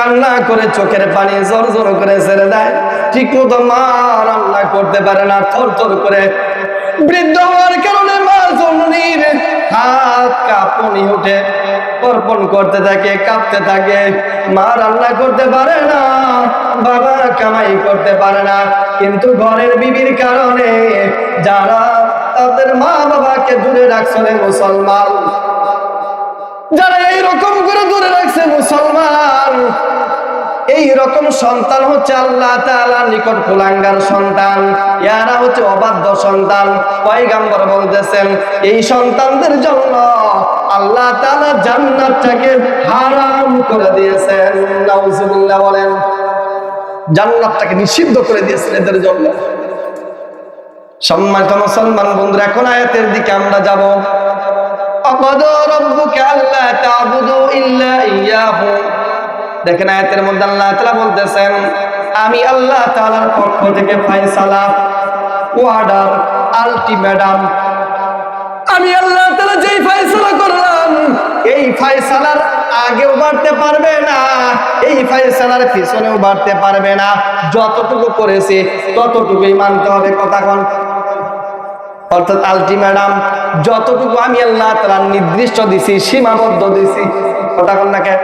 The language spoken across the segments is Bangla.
কান্না করে চোখের পানি জোর জোর করে ছেড়ে দেয়, ঠিক মতো মা রান্না করতে পারে না, থর থর করে। বৃদ্ধ হওয়ার কারণে মা জননীর হাত কাঁপুনি উঠে, কর্পণ করতে থাকে, কাঁপতে থাকে। মা রান্না করতে পারে না, বাবা কামাই করতে পারে না, কিন্তু ঘরের বিবির কারণে যারা তাদের মা বাবাকে দূরে রাখছে মুসলমান, যারা এইরকম করে দূরে রাখছে মুসলমান, এই রকম সন্তান হচ্ছে আল্লাহ তাআলার নিকট কুলাঙ্গার সন্তান, এরা হচ্ছে অবাধ্য সন্তান। পয়গম্বর বলতেছেন এই সন্তানদের জন্য আল্লাহ তাআলা জান্নাতটাকে হারাম করে দিয়েছেন। নাউজুবিল্লাহ বলেন, জান্নাতটাকে নিষিদ্ধ করে দিয়েছেন এদের জন্য। সম্মানিত মুসলমান বন্ধুরা, এখন আয়াতের দিকে আমরা যাব। আকাদা রাব্বুকা আল্লা তা'বুদু ইল্লা ইয়্যাহু। দেখেন আয়াতের মধ্যে আল্লাহ তাআলা বলতেছেন আমি আল্লাহ তাআলার পক্ষ থেকে ফয়সালা, অর্ডার, আলটিমেটাম, আমি আল্লাহ তাআলা যেই ফয়সালা করলাম এই ফয়সালার আগেও বাড়তে পারবে না, এই ফয়সালার পিছনেও বাড়তে পারবে না। যতটুকু করেছে ততটুকুই মানতে হবে। কথা কোন? অর্থাৎ আলটিমেটাম, যতটুকু আমি আল্লাহ তাআলা নির্দিষ্ট দিছি, সীমাবদ্ধ দিছি। কথা কোন না কে?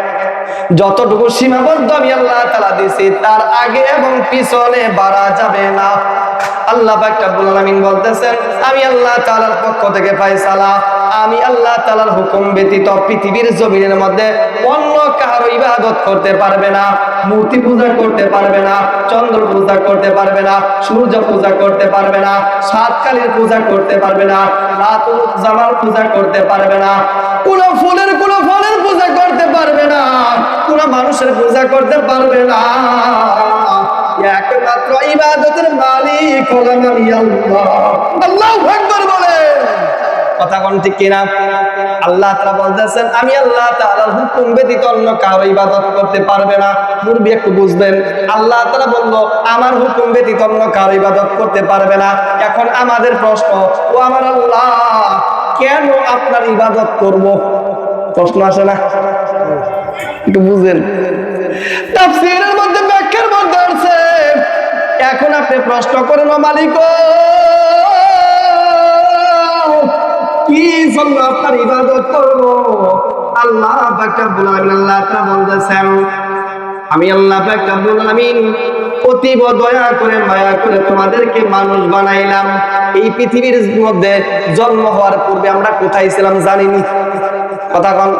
যতটুকু সীমাবদ্ধ আমি আল্লাহ তাআলা দিছি তার আগে এবং পিছনে বাড়া যাবে না। আল্লাহ পাক রব্বুল আলামিন বলতেছেন আমি আল্লাহ তাআলার পক্ষ থেকে ফয়সালা, আমি আল্লাহ তাআলার হুকুম ব্যতীত পৃথিবীর জমিনের মধ্যে অন্য কারো ইবাদত করতে পারবে না, মূর্তি পূজা করতে পারবে না, চন্দ্র পূজা করতে পারবে না, সূর্য পূজা করতে পারবে না, সাত কালীর পূজা করতে পারবে না, লাতুল জামার পূজা করতে পারবে না, কোন ফুলের কোন ফলের পূজা করতে পারবে না, কোন মানুষের পূজা করতে পারবে না। একমাত্র ইবাদতের মালিক হলাম আমি আল্লাহ। আল্লাহু আকবার বলেন। কথা কোন ঠিক কিনা? আল্লাহ তাআলা বলতেছেন আমি আল্লাহ তাআলার হুকুম ব্যতীত অন্য কারো ইবাদত করতে পারবে না। মুরবি একটু বুঝবেন, আল্লাহ তাআলা বলল আমার হুকুম ব্যতীত অন্য কারো ইবাদত করতে পারবে না। এখন আমাদের প্রশ্ন, ও আমার আল্লাহ কেন আপনার ইবাদত করব? প্রশ্ন আসে না? একটু বুঝেন। তাফসীরের মধ্যে ব্যাখ্যার মধ্যে আছে এখন আপনি প্রশ্ন করেন ও মালিক কি জন্য আপনার ইবাদত করব? আল্লাহ পাক রব্বুল আলামিন আল্লাহ তাআলা বলতেছেন আমি আল্লাহ পাক রব্বুল আলামিন অতীব দয়া করে মায়া করে তোমাদেরকে মানুষ বানাইলাম। এই পৃথিবীর মধ্যে জন্ম হওয়ার পূর্বে আমরা কোথায় ছিলাম জানিনি। কথা কোন?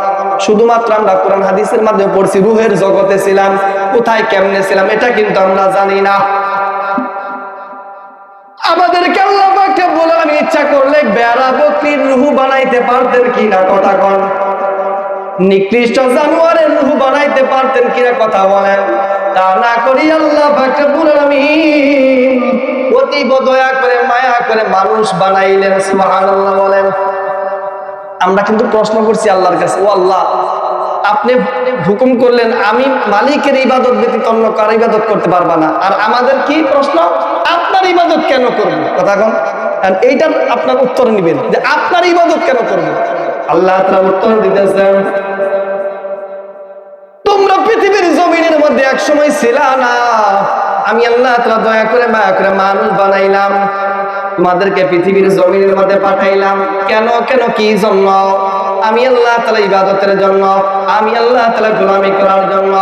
শুধুমাত্র আমরা কোরআন হাদিসের মাধ্যমে পড়ছি রূহের জগতে ছিলাম, কোথায় কেমনে ছিলাম এটা কিন্তু আমরা জানি না। আমাদেরকে আল্লাহ পাক রব্বুল আলামিন ইচ্ছা করলে বেড়া বকরির রূহ বানাইতে পারতেন কিনা? কথা কোন? নিকৃষ্ট জানোয়ারের রূহ বানাইতে পারতেন কিনা? কথা বলেন। তা না করি আল্লাহ পাক রব্বুল আলামিন অতীব দয়া করে মায়া করে মানুষ বানাইলেন। সুবহানাল্লাহ বলেন। আমরা কিন্তু প্রশ্ন করছি আল্লাহর কাছে, ও আল্লাহ আপনি হুকুম করলেন আমি মালিকের ইবাদত ব্যতীত অন্য কারো ইবাদত করতে পারবা না, আর আমাদের কি প্রশ্ন আপনার ইবাদত কেন করব? কথা কোন? এইটার আপনার উত্তর নেবেন যে আপনার ইবাদত কেন করব? আল্লাহ তাআলা উত্তর দিতেছেন তোমরা পৃথিবীর জমিনের মধ্যে এক সময় ছিলা না, আমি আল্লাহ তাআলা দয়া করে মায়া করে মানুষ বানাইলাম, তোমাদেরকে পৃথিবীর জমিনের মধ্যে পাঠাইলাম। কেন কেন কি জন্য? আমি আল্লাহ তাআলা ইবাদতের জন্য, আমি আল্লাহ তাআলা গোলামি করার জন্য।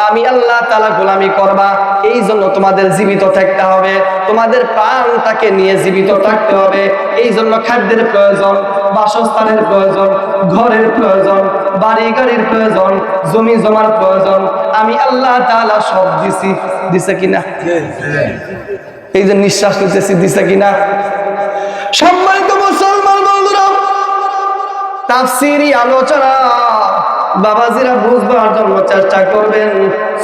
আমি আল্লাহ তাআলা গোলামি করবা এই জন্য তোমাদের জীবিত থাকতে হবে, তোমাদের প্রাণটাকে নিয়ে জীবিত থাকতে হবে। এই জন্য খাদ্যের প্রয়োজন, বাসস্থানের প্রয়োজন, ঘরের প্রয়োজন, বাড়ি গাড়ির প্রয়োজন, জমি জমার প্রয়োজন। আমি আল্লাহ তাআলা সব দিছি। দিছে কিনা? এই যে নিঃশ্বাস নিতেছি দিছে কিনা? সম্মানিত মুসলমান বন্ধুরা, তাফসীরি আলোচনা বাবাজিরা বুঝবার জন্য চেষ্টা করবেন,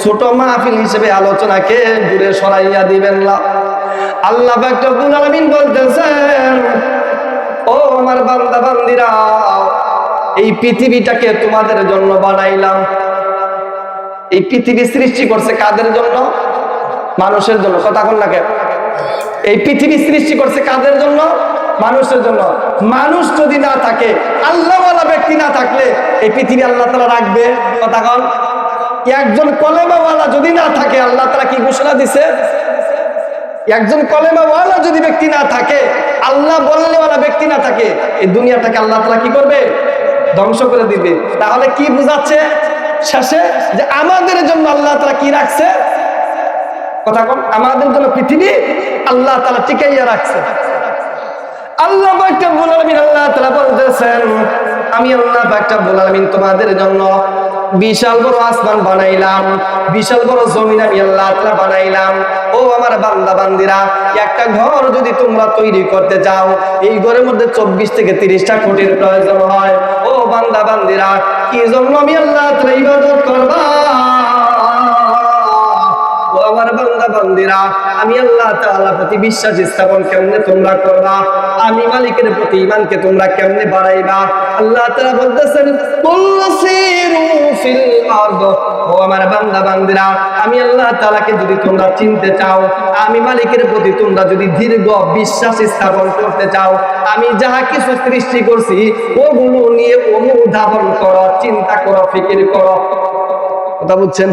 ছোট মাহফিল হিসেবে আলোচনাকে দূরে সরাইয়া দিবেন না। আল্লাহ পাক রব্বুল আলামিন বলতেছেন ও আমার বান্দা বান্দীরা এই পৃথিবীটাকে তোমাদের জন্য বানাইলাম। এই পৃথিবী সৃষ্টি করছে কাদের জন্য? মানুষের জন্য। কথা কোন না? এই পৃথিবী সৃষ্টি করছে কাদের জন্য? মানুষের জন্য। মানুষ যদি না থাকে, আল্লাহওয়ালা ব্যক্তি না থাকলে এই পৃথিবী আল্লাহ তাআলা রাখবে? কথা কোন? একজন কলেমাওয়ালা যদি না থাকে, আল্লাহ তাআলা কি ঘোষণা দিছে? একজন কলেমাওয়ালা যদি ব্যক্তি না থাকে, আল্লাহ বললেওয়ালা ব্যক্তি না থাকে, এই দুনিয়াটাকে আল্লাহ তাআলা কি করবে? ধ্বংস করে দিবে। তাহলে কি বুঝাচ্ছে শেষে? যে আমাদের জন্য আল্লাহ তাআলা কি রাখছে? কথা কোন, আমাদের জন্য পৃথিবী আল্লাহ তাআলা টিকাইয়া রাখছে। আল্লাহ পাক রব্বুল আলামিন আল্লাহ তাআলা বলতেছেন, আমি আল্লাহ পাক রব্বুল আলামিন তোমাদের জন্য বিশাল বড় আসমান বানাইলাম, বিশাল বড় জমিন আমি আল্লাহ তাআলা বানাইলাম। ও আমার বান্দা বান্দিরা, একটা ঘর যদি তোমরা তৈরি করতে চাও, এই ঘরের মধ্যে 24 থেকে 30টা কোটির প্রয়োজন হয়। ও বান্দা বান্দিরা, কি জন্য আমি আল্লাহ তাআলা ইবাদত করবা? ও আমার বান্দা বান্দিরা, আমি আল্লাহ তাআলার প্রতি বিশ্বাস স্থাপন কেমনে তোমরা করবা? আমি মালিকের প্রতি ঈমানকে তোমরা কেমনে বাড়াইবা? আল্লাহ তাআলা বলতেছেন, কুল সিরু ফিল আরদ। ও আমার বান্দা বান্দিরা, আমি আল্লাহ তাআলাকে যদি তোমরা চিনতে চাও, আমি মালিকের প্রতি তোমরা যদি দীর্ঘ বিশ্বাস স্থাপন করতে চাও, আমি যাহা কিছু সৃষ্টি করছি ওগুলো নিয়ে অনুধাবন করো, চিন্তা করো, ফিকির করো। কথা বুঝছেন?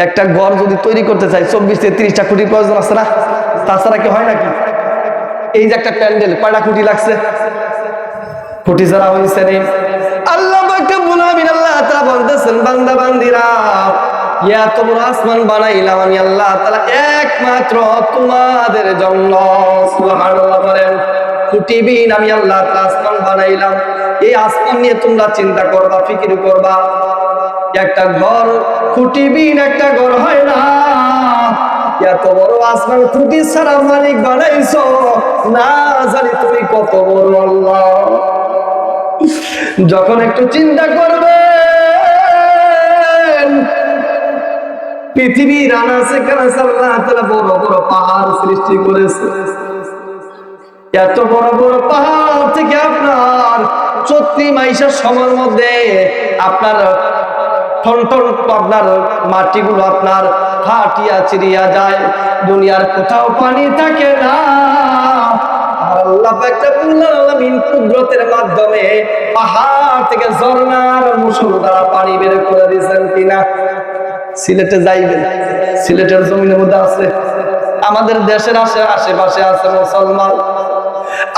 একটা ঘর যদি তৈরি করতে চাই 24 থেকে 30টা কোটির প্রয়োজন আছে না? তাছাড়া কি হয় নাকি? এই যে একটা প্যান্ডেল, কয়টা কোটি লাগছে? কোটি ছাড়া হয়েছে রে। আল্লাহ পাক রব্বুল আলামিন আল্লাহ তাআলা বলতেছেন, বান্দা বান্দিরা, এত বড় আসমান বানাইলাম আমি আল্লাহ তাআলা একমাত্র তোমাদের জন্য। সুবহানাল্লাহ বলেন। কোটিবিহীন আমি আল্লাহ তাআলা আসমান বানাইলাম, এই আসমান নিয়ে তোমরা চিন্তা করবা, ফিকির করবা। একটা ঘর খুঁটিবিহীন একটা ঘর হয় না। এত বড় আসমান খুঁটি ছাড়া মালিক বানাইছো, না জানি তুমি কত বড় আল্লাহ। যখন একটু চিন্তা করবে, পৃথিবীর আনাচে কানাচে আল্লাহ তাআলা বড় বড় পাহাড় সৃষ্টি করেছে। এত বড় বড় পাহাড় থেকে আপনার 34 মাইলের সময়ের মধ্যে আপনার আপনার মাটিগুলো আপনার ফাটিয়া চিরিয়া যায়। দুনিয়ার কোথাও পানি থাকে না। আল্লাহ পাক রব্বুল আলামিন কুদরতের মাধ্যমে পাহাড় থেকে ঝর্ণার মুষলধারা পানি বের করে দিয়েছেন কিনা? সিলেটে যাইবেন, সিলেটের জমিনের মধ্যে আছে, আমাদের দেশের আশেপাশে আছে মুসলমান।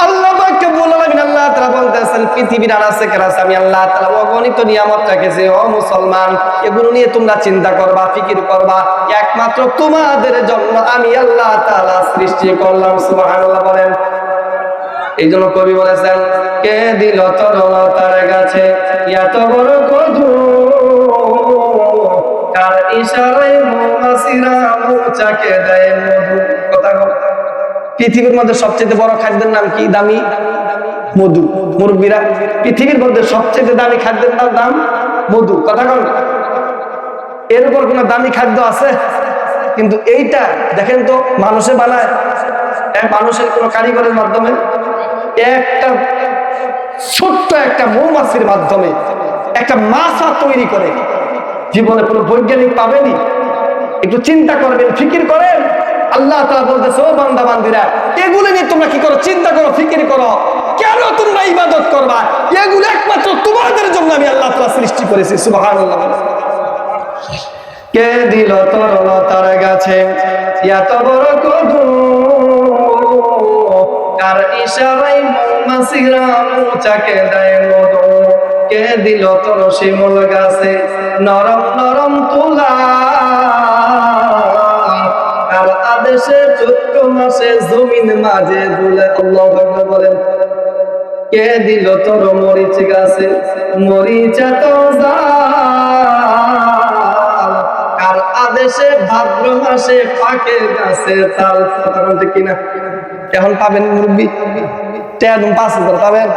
আল্লাহ পাক রব্বুল আলামিন আল্লাহ তাআলা বলতেছেন, পৃথিবীর আনাচে কানাচে আমি আল্লাহ তাআলা অগণিত নিয়ামত রেখেছি। ও মুসলমান, এগুলো নিয়ে তোমরা চিন্তা করবা, ফিকির করবা। একমাত্র তোমাদের জন্য আমি আল্লাহ তাআলা সৃষ্টি করলাম। সুবহানাল্লাহ বলেন। এই জন্য কবি বলেছেন, কে দিল তরলতার গাছে এত বড় কদু, কার ইশারায় মৌমাছিরা মৌচাকে দেয় মধু। কথা বল। পৃথিবীর মধ্যে সবচেয়ে বড় খাদ্যের নাম কি? দামি মধু। মুরব্বীরা, পৃথিবীর মধ্যে সবচেয়ে দামি খাদ্যের নাম মধু। কথা বল। এর উপর কোন দামি খাদ্য আছে? কিন্তু এইটা দেখেন তো, মানুষে বানায়, মানুষের কোন কারিগরের মাধ্যমে, একটা ছোট্ট একটা মৌমাছির মাধ্যমে একটা মাছা তৈরি করে। জীবনে কোনো বৈজ্ঞানিক পাবেনি। একটু চিন্তা করবেন, ফিকির করেন। আল্লাহ তাআলা বলতেছে, ও বান্দা বান্দিরা, এগুলো নিয়ে তোমরা কি করো? চিন্তা করো, ফিকির করো। কেন তোমরা ইবাদত করবা? এগুলো একমাত্র তোমাদের জন্য আমি আল্লাহ তাআলা সৃষ্টি করেছি। সুবহানাল্লাহ। কে দিল তরলতার গাছে এত বড় কদু, কার ইশারায় মৌমাছিরা মৌচাকে দেয় মধু। কে দিল তোর শিমুল গাছে নরম নরম তুলা, কার আদেশে চৈত্র মাসে জমিন মাঝে দুলে। আল্লাহু আকবার বলেন। কে দিল তোর মরিচ গাছে মরিচ এত জাল, কার আদেশে ভাদ্র মাসে পাকে গাছে তাল। কথা বলতে কিনা? এখন পাবেন মুরব্বী, 5,000 পাবেন।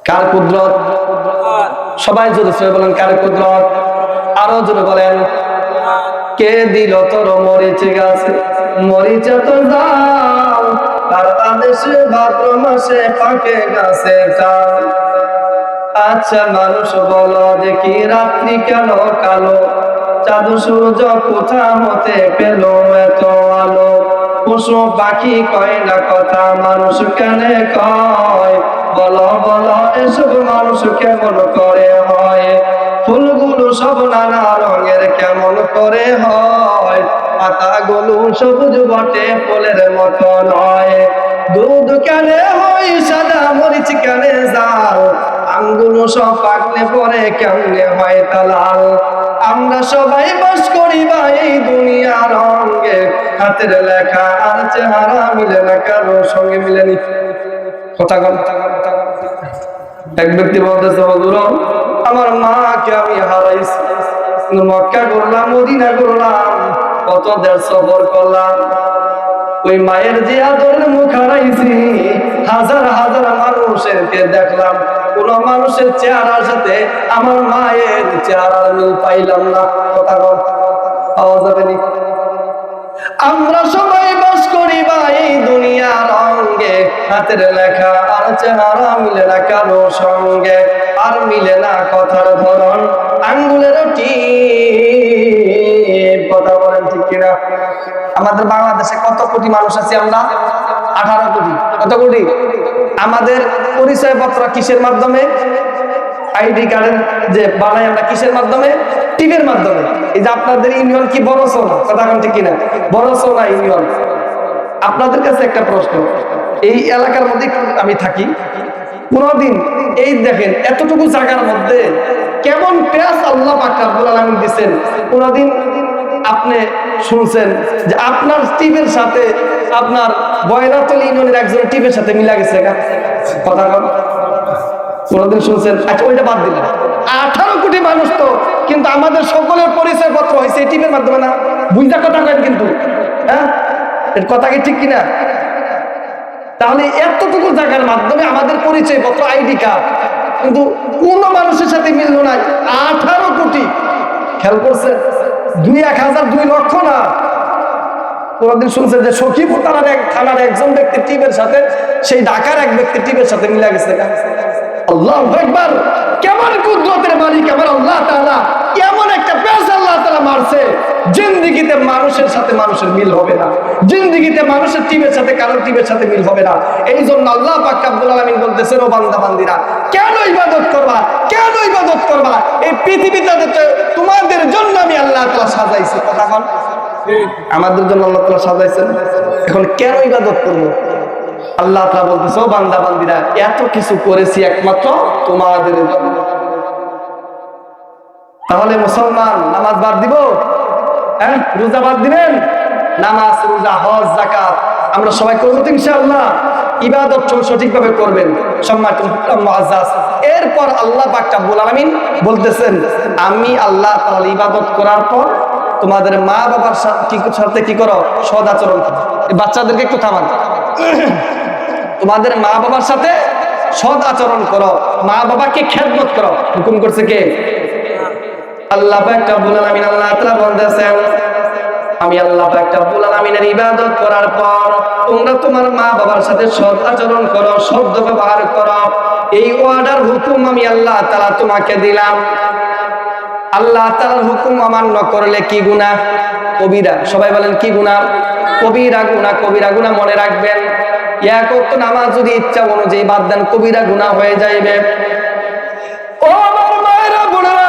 কার কুদরত? সবাই জোরে বলেন, কার কুদরত? আরো জোরে বলেন। কে দিল তোর মরিচ গাছে মরিচ এত জাল, কার আদেশে ভাদ্র মাসে পাকে গাছে তাল। আচ্ছা মানুষ বলো দেখি, রাত্রি কেন কালো? চাঁদ সূর্য কোথা হতে পেল এত আলো? পশু পাখি কয় না কথা, মানুষ কেন কয়? বলো বলো এসব মানুষ কেমন করে হয়? ফুল সব নানা রঙের কেমন করে হয়, পাতাগুলো সবুজ বটে ফুলের মতো নয়। দুধ কেনে হয় সাদা, মরিচ কেনে জাল, আঙ্গুল সব পাকলে পরে কেমনে হয় তা লাল। আমরা সবাই বাস করি বা এই দুনিয়া রঙে, হাতের লেখা আর চেহারা মিলে না কারো সঙ্গে মিলেনি। কথা কন। এক ব্যক্তি বলতেছে, হুজুর আমার মাকে আমি হারাইছি, মক্কা করলাম, মদিনা করলাম, কত দেশ সফর করলাম, ওই মায়ের যে আদরের মুখ হারাইছি, হাজার হাজার মানুষেরকে দেখলাম, কোন মানুষের চেহারার সাথে আমার মায়ের চেহারার মিল পাইলাম না। কথা পাওয়া যাবে নি? আমরা সবাই বাস করি বা এই দুনিয়া রঙে, হাতের লেখা আর চেহারা মিলে না কারো সঙ্গে, আর মিলে না কথার ধরন, আঙ্গুলের টিপ। কথা বলেন ঠিক কিনা? আমাদের বাংলাদেশে কত কোটি মানুষ আছে? আমরা 18 কোটি। কত কোটি? আমাদের পরিচয়পত্র কিসের মাধ্যমে? আইডি কার্ডের যে বানাই আমরা কিসের মাধ্যমে? টিভির মাধ্যমে। এই যে আপনাদের ইউনিয়ন কি বড় সোনা? কথা বলেন ঠিক কিনা? বড় সোনা ইউনিয়ন। আপনাদের কাছে একটা প্রশ্ন, এই এলাকার মধ্যে আমি থাকি, কোনদিন এই দেখেন এতটুকু জায়গার মধ্যে কেমন পেঁয়াজ আল্লাহ পাক রব্বুল আলামিন দিবেন, কোনদিন আপনি শুনছেন যে আপনার টিমের সাথে আপনার বয়রাতল ইউনিয়নের একজনের টিমের সাথে মিলা গেছে? কথা বল, কোনদিন শুনছেন? আচ্ছা ওইটা বাদ দিলেন, 18 কোটি মানুষ তো, কিন্তু আমাদের সকলের পরিচয় পত্র হয়েছে এই টিমের মাধ্যমে না? বুঝা কথা কেন কিন্তু? হ্যাঁ, এর কথা কি ঠিক কিনা? তাহলে এতটুকু জায়গার মাধ্যমে আমাদের পরিচয় পত্র, আইডি কার্ড, কিন্তু কোন মানুষের সাথে মিলল না। 18 কোটি। খেয়াল করছে? 2-1000 2 লক্ষ না। কোনদিন শুনছেন যে সখীপুর থানার একজন ব্যক্তি টিমের সাথে সেই ঢাকার এক ব্যক্তি টিমের সাথে মিলা গেছে? আল্লাহু আকবার! কেমন কুদরতের মালিক আমার আল্লাহ তাআলা, এমন একটা পেঁচ আল্লাহ তাআলা মারছে, জিন্দেগিতে মানুষের সাথে মানুষের মিল হবে না, জিন্দেগিতে মানুষের টিমের সাথে কারোর টিমের সাথে মিল হবে না। এই জন্য আল্লাহ পাক রব্বুল আলামিন বলতেছেন, ও বান্দা বান্দিরা, কেন ইবাদত করবা? কেন ইবাদত করবা? এই পৃথিবীতে তোমাদের জন্য আমি আল্লাহ তাআলা সাজাইছি। কথা বল, আমাদের জন্য আল্লাহ তাআলা সাজাইছেন, এখন কেন ইবাদত করবো? আল্লাহ তাআলা বলতেছে, ও বান্দা বান্দিরা, এত কিছু করেছি একমাত্র তোমাদের জন্য। তাহলে মুসলমান নামাজ বাদ দিব? হ্যাঁ, রোজা বাদ দিবেন? নামাজ, রোজা, হজ, যাকাত আমরা সবাই করবো তো ইনশাআল্লাহ। ইবাদত সঠিকভাবে করবেন সম্মানিত মুআজ্জাজ। এরপর আল্লাহ পাক রব্বুল আলামিন বলতেছেন, আমি আল্লাহ তাআলা ইবাদত করার পর তোমাদের মা বাবার সাথে কি করো? সদ আচরণ করো। বাচ্চাদেরকে একটু থামান। তোমাদের মা বাবার সাথে সদ আচরণ করো, মা বাবাকে খেদমত করো। হুকুম করছে কে? আল্লাহ পাক রব্বুল আলামিন। আল্লাহ তাআলা বলতেছেন, আমি আল্লাহ পাক রব্বুল আলামিনের ইবাদত করার পর তোমরা তোমার মা বাবার সাথে সৎ আচরণ করো, শব্দ ব্যবহার করো। এই অর্ডার, হুকুম আমি আল্লাহ তাআলা তোমাকে দিলাম। আল্লাহ তাআলার হুকুম অমান্য করলে কি গুনাহ? কবিরা। সবাই বলেন কি গুনাহ? কবিরা গুনাহ। কবিরা গুনাহ মনে রাখবেন, এক ওয়াক্ত নামাজ যদি ইচ্ছা অনুযায়ী বাদ দেন, কবিরা গুনাহ হয়ে যাইবে। ও আমার মায়েরা, বোনেরা,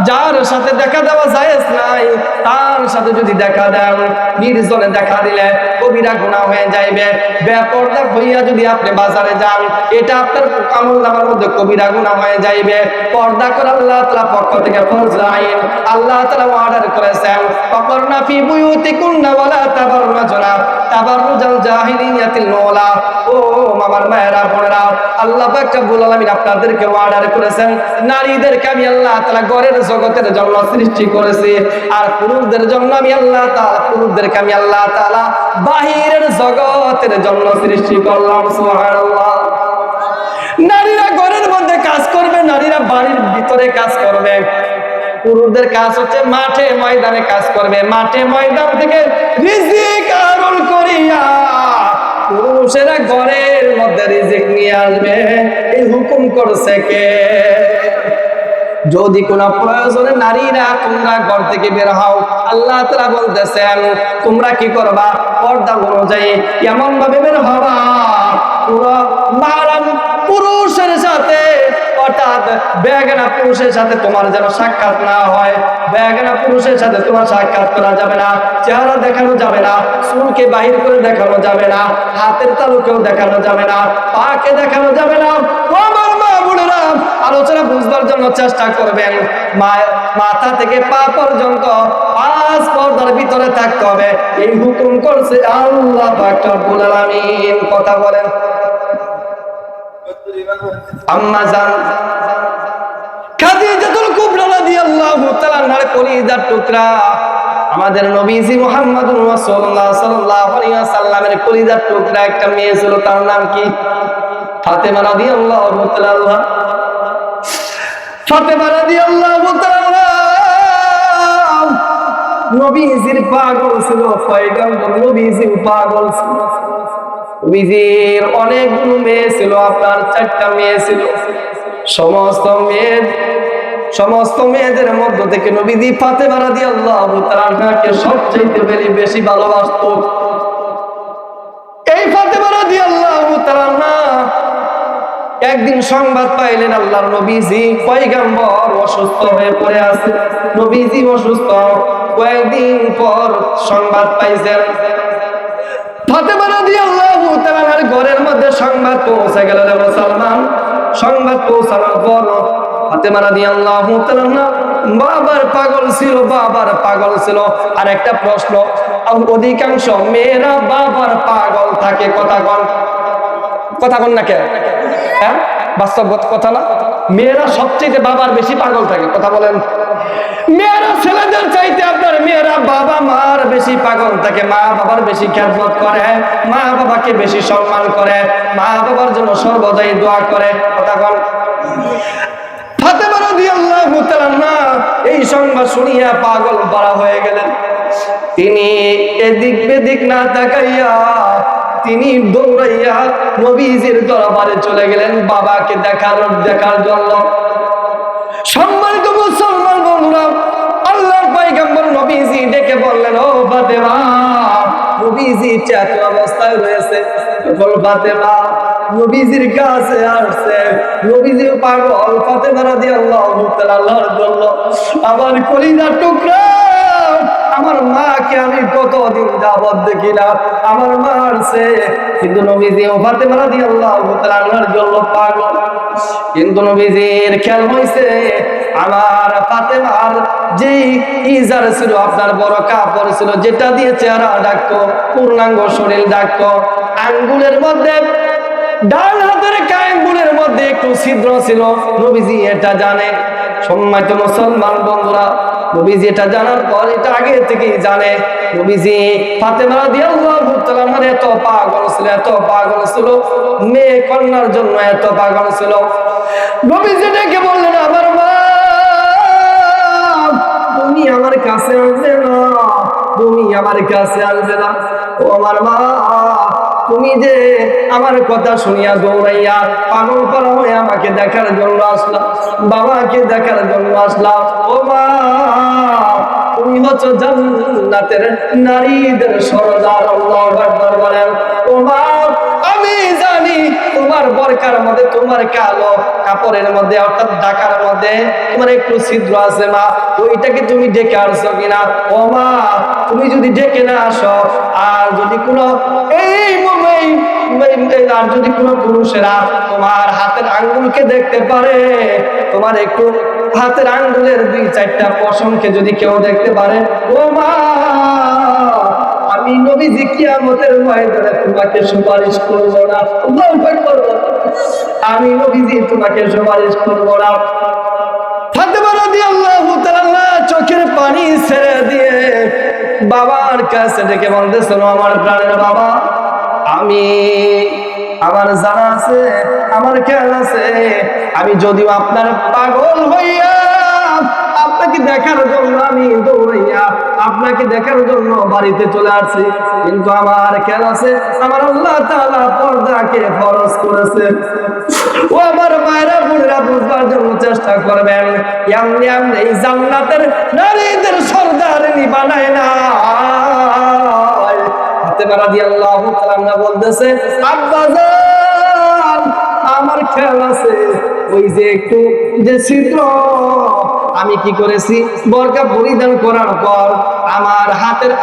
যার সাথে দেখা দেওয়া জায়েজ নাই, তার সাথে যদি দেখা দেন, নির্জনে দেখা দিলে কবিরা গুনাহ হয়ে যাইবে। বেপরদা হইয়া যদি আপনি বাজারে যান, এটা আপনার আমলনামার মধ্যে কবিরা গুনাহ হয়ে যাইবে। পর্দা করে আল্লাহ তাআলা পক্ষ থেকে ফরজ আইন আল্লাহ তাআলা অর্ডার করেছেন, ফাকরনা ফি বুয়ুতিকুন্না ওয়ালা তাবাররুজনা তাবাররুজাল জাহিলিয়াতিল উলা। ও আমার মায়েরা, বোনেরা, আল্লাহ পাক রব্বুল আলামিন আপনাদেরকে অর্ডার করেছেন, নারীদেরকে আমি আল্লাহ তাআলা ঘরের জগতের জন্য সৃষ্টি করেছি, আর পুরুষদের জন্য আমি আল্লাহ তাআলা, পুরুষদেরকে আমি আল্লাহ তাআলা বাহিরের জগতের জন্য সৃষ্টি করলাম। সুবহানাল্লাহ। নারীরা ঘরের মধ্যে কাজ করবে, নারীরা বাড়ির ভিতরে কাজ করবে। পুরুষদের কাজ হচ্ছে মাঠে ময়দানে কাজ করবে, মাঠে ময়দান থেকে রিজিক আরোল করিয়া পুরুষেরা ঘরের মধ্যে রিজিক নিয়ে আসবে। এই হুকুম করছে কে? যদি কোন প্রয়োজনে নারীরা তোমরা ঘর থেকে বের হও, আল্লাহ তাআলা বলতেছেন তোমরা কি করবা? পর্দা অনুযায়ী এমন ভাবে বের হবা, পুরো মাহরাম পুরুষের সাথে হঠাৎ বেগানা পুরুষের সাথে তোমার যেন সাক্ষাৎ না হয়, বেগানা পুরুষের সাথে তোমার সাক্ষাৎ করা যাবে না, চেহারা দেখানো যাবে না, চুলকে বাহির করে দেখানো যাবে না, হাতের তালুকেও দেখানো যাবে না, পাকে দেখানো যাবে না। আমার মা বোনেরা, আলোচনা বুঝবার জন্য চেষ্টা করবেন। মাথা থেকে পা পর্যন্ত 5 পর্দার ভিতরে থাকতে হবে, এই হুকুম করছে আল্লাহ পাক রব্বুল আলামিন। কথা বলেন। আম্মা জান খাদিজাতুল কুবরা রাদিয়াল্লাহু তাআলা আনহার কলিজার টুকরা, আমাদের নবীজি মুহাম্মদুর রাসূলুল্লাহ সাল্লাল্লাহু আলাইহি ওয়াসাল্লামের কলিজার টুকরা একটা মেয়ে ছিল, তার নাম কি? ফাতেমা রাদিয়াল্লাহু তাআলা। ফাতেমা রাদিয়াল্লাহু তাআলা নবীজির পাগল ছিল, পয়গম্বর নবীজির পাগল ছিল। নবীজির অনেকগুলো মেয়ে ছিল, আপনার 4টা মেয়ে ছিল। সমস্ত মেয়েদের মধ্য থেকে নবীজি ফাতেমা রাদিয়াল্লাহু তাআলাকে সবচেয়ে বেশি ভালোবাসতো। এই ফাতেমা রাদিয়াল্লাহু তাআলা একদিন সংবাদ পাইলেন আল্লাহর নবীজি পয়গম্বর অসুস্থ হয়ে পড়ে আছে। নবীজি অসুস্থ, কয়েকদিন পর সংবাদ পাইছেন। ফাতেমা রাদিয়াল্লাহু তাআলার ঘরের মধ্যে সংবাদ পৌঁছে গেল রে মুসলমান। সংবাদ পৌঁছানোর পর ফাতেমা রাদিয়াল্লাহু তাআলা বাবার পাগল ছিল। আর একটা প্রশ্ন, অধিকাংশ মেয়েরা বাবার পাগল থাকে। কথা কন না কে? হ্যাঁ, বাস্তব কথা না? মেয়েরা সবচেয়ে বাবার বেশি পাগল থাকে। কথা বলেন। মেয়েরা ছেলেদের চাইতে আপনার মেয়েরা বাবা মার বেশি পাগল থাকে, মা বাবার বেশি খেদমত করে, মা বাবাকে বেশি সম্মান করে, মা বাবার জন্য সর্বদাই দোয়া করে। কথা বল। ফাতেমা রাদিয়াল্লাহু তাআলা এই সংবাদ শুনিয়া পাগল পারা হয়ে গেলেন। তিনি এদিক বেদিক না তাকাইয়া তিনি দৌড়াইয়া নবীজির দরবারে চলে গেলেন বাবাকে দেখার জন্য। সম্মানিত মুসলমান বন্ধুরা, আল্লাহর পয়গম্বর নবীজি ডেকে বললেন, ও ফাতেমা। নবীজি এত অবস্থায় রয়েছে, ফাতেমা নবীজির কাছে আসছে। নবীজিও পাগল ফাতেমা রাদিয়াল্লাহু তাআলার জন্য। আমার কলিজার টুকরা, আমার মাকে আমি কতদিন যাবত দেখি না, আমার মা আসছে। কিন্তু নবীজিও ফাতেমা রাদিয়াল্লাহু তাআলার জন্য পাগল। কিন্তু নবীজির খেয়াল হয়েছে আমার ফাতেমার যে ইজার ছিল, আপনার বড় কাপড় ছিল, যেটা দিয়ে চেহারা ঢাকতো, পূর্ণাঙ্গ শরীর ঢাকতো, আঙ্গুলের মধ্যে, ডান হাতের আঙ্গুলের মধ্যে একটু ছিদ্র ছিল। নবীজি এটা জানে। সম্মানিত মুসলমান বন্ধুরা, নবীজি এটা জানার পর, এটা আগে থেকেই জানে, নবীজি ফাতেমা রাদিয়াল্লাহু তাআলার এত পাগল ছিল, মেয়ে কন্যার জন্য এত পাগল ছিল। নবীজি ডেকে বললেন, আমার মা, তুমি আমার কাছে আসবে না, ও আমার মা, তুমি যে আমার কথা শুনিয়া দৌড়াইয়া পাগল করা হয়ে আমাকে দেখার জন্য আসলাম, বাবাকে দেখার জন্য আসলাম। ও মা, তুমি হচ্ছে জান্নাতের নারীদের সরদার। আল্লাহু আকবার বলেন। ও মা, আমি জানি তোমার বরকার মধ্যে, তোমার কালো কাপড়ের মধ্যে, অর্থাৎ ঢাকার মধ্যে তোমার একটু ছিদ্র আছে মা, ওইটাকে তুমি ডেকে আসছো কিনা? ও মা, তুমি যদি ডেকে না আসো, আর যদি কোনো পুরুষেরা তোমার হাতের আঙ্গুলকে দেখতে পারে, তোমার একটু হাতের আঙ্গুলের 2-4টা পশমকে যদি কেউ দেখতে পারে, ও মা, আমি নবীজি কিয়ামতের ময়দানে তোমাকে সুপারিশ করব না। আমি নবীজি তোমাকে সুপারিশ করব না। ফাতেমা রাদিয়াল্লাহু তাআলা চোখের পানি ছেড়ে দিয়ে বাবার কাছে ডেকে বলতেছিল, আমার প্রাণের বাবা, আমার জানা আছে, আমার খেয়াল আছে, আমি যদিও আপনার পাগল হইয়া আপনাকে দেখার জন্য আমি দৌড়াইয়া আপনাকে দেখার জন্য বাড়িতে চলে আসছি, কিন্তু আমার খেয়াল আছে, আমার আল্লাহ তাআলা পর্দাকে ফরজ করেছে। ও আমার মায়েরা বোনেরা, বুঝবার জন্য চেষ্টা করবেন, এমনি এই জান্নাতের নারীদের সরদারিনী বানায় না। ফাতেমা রাদিয়াল্লাহু তাআলা বলতেছে, আব্বাজান, আমার খেয়াল আছে, ওই যে একটু যে ছিদ্র, আমি কি করেছি, বোরকা পরিধান করার পর আমার হাতের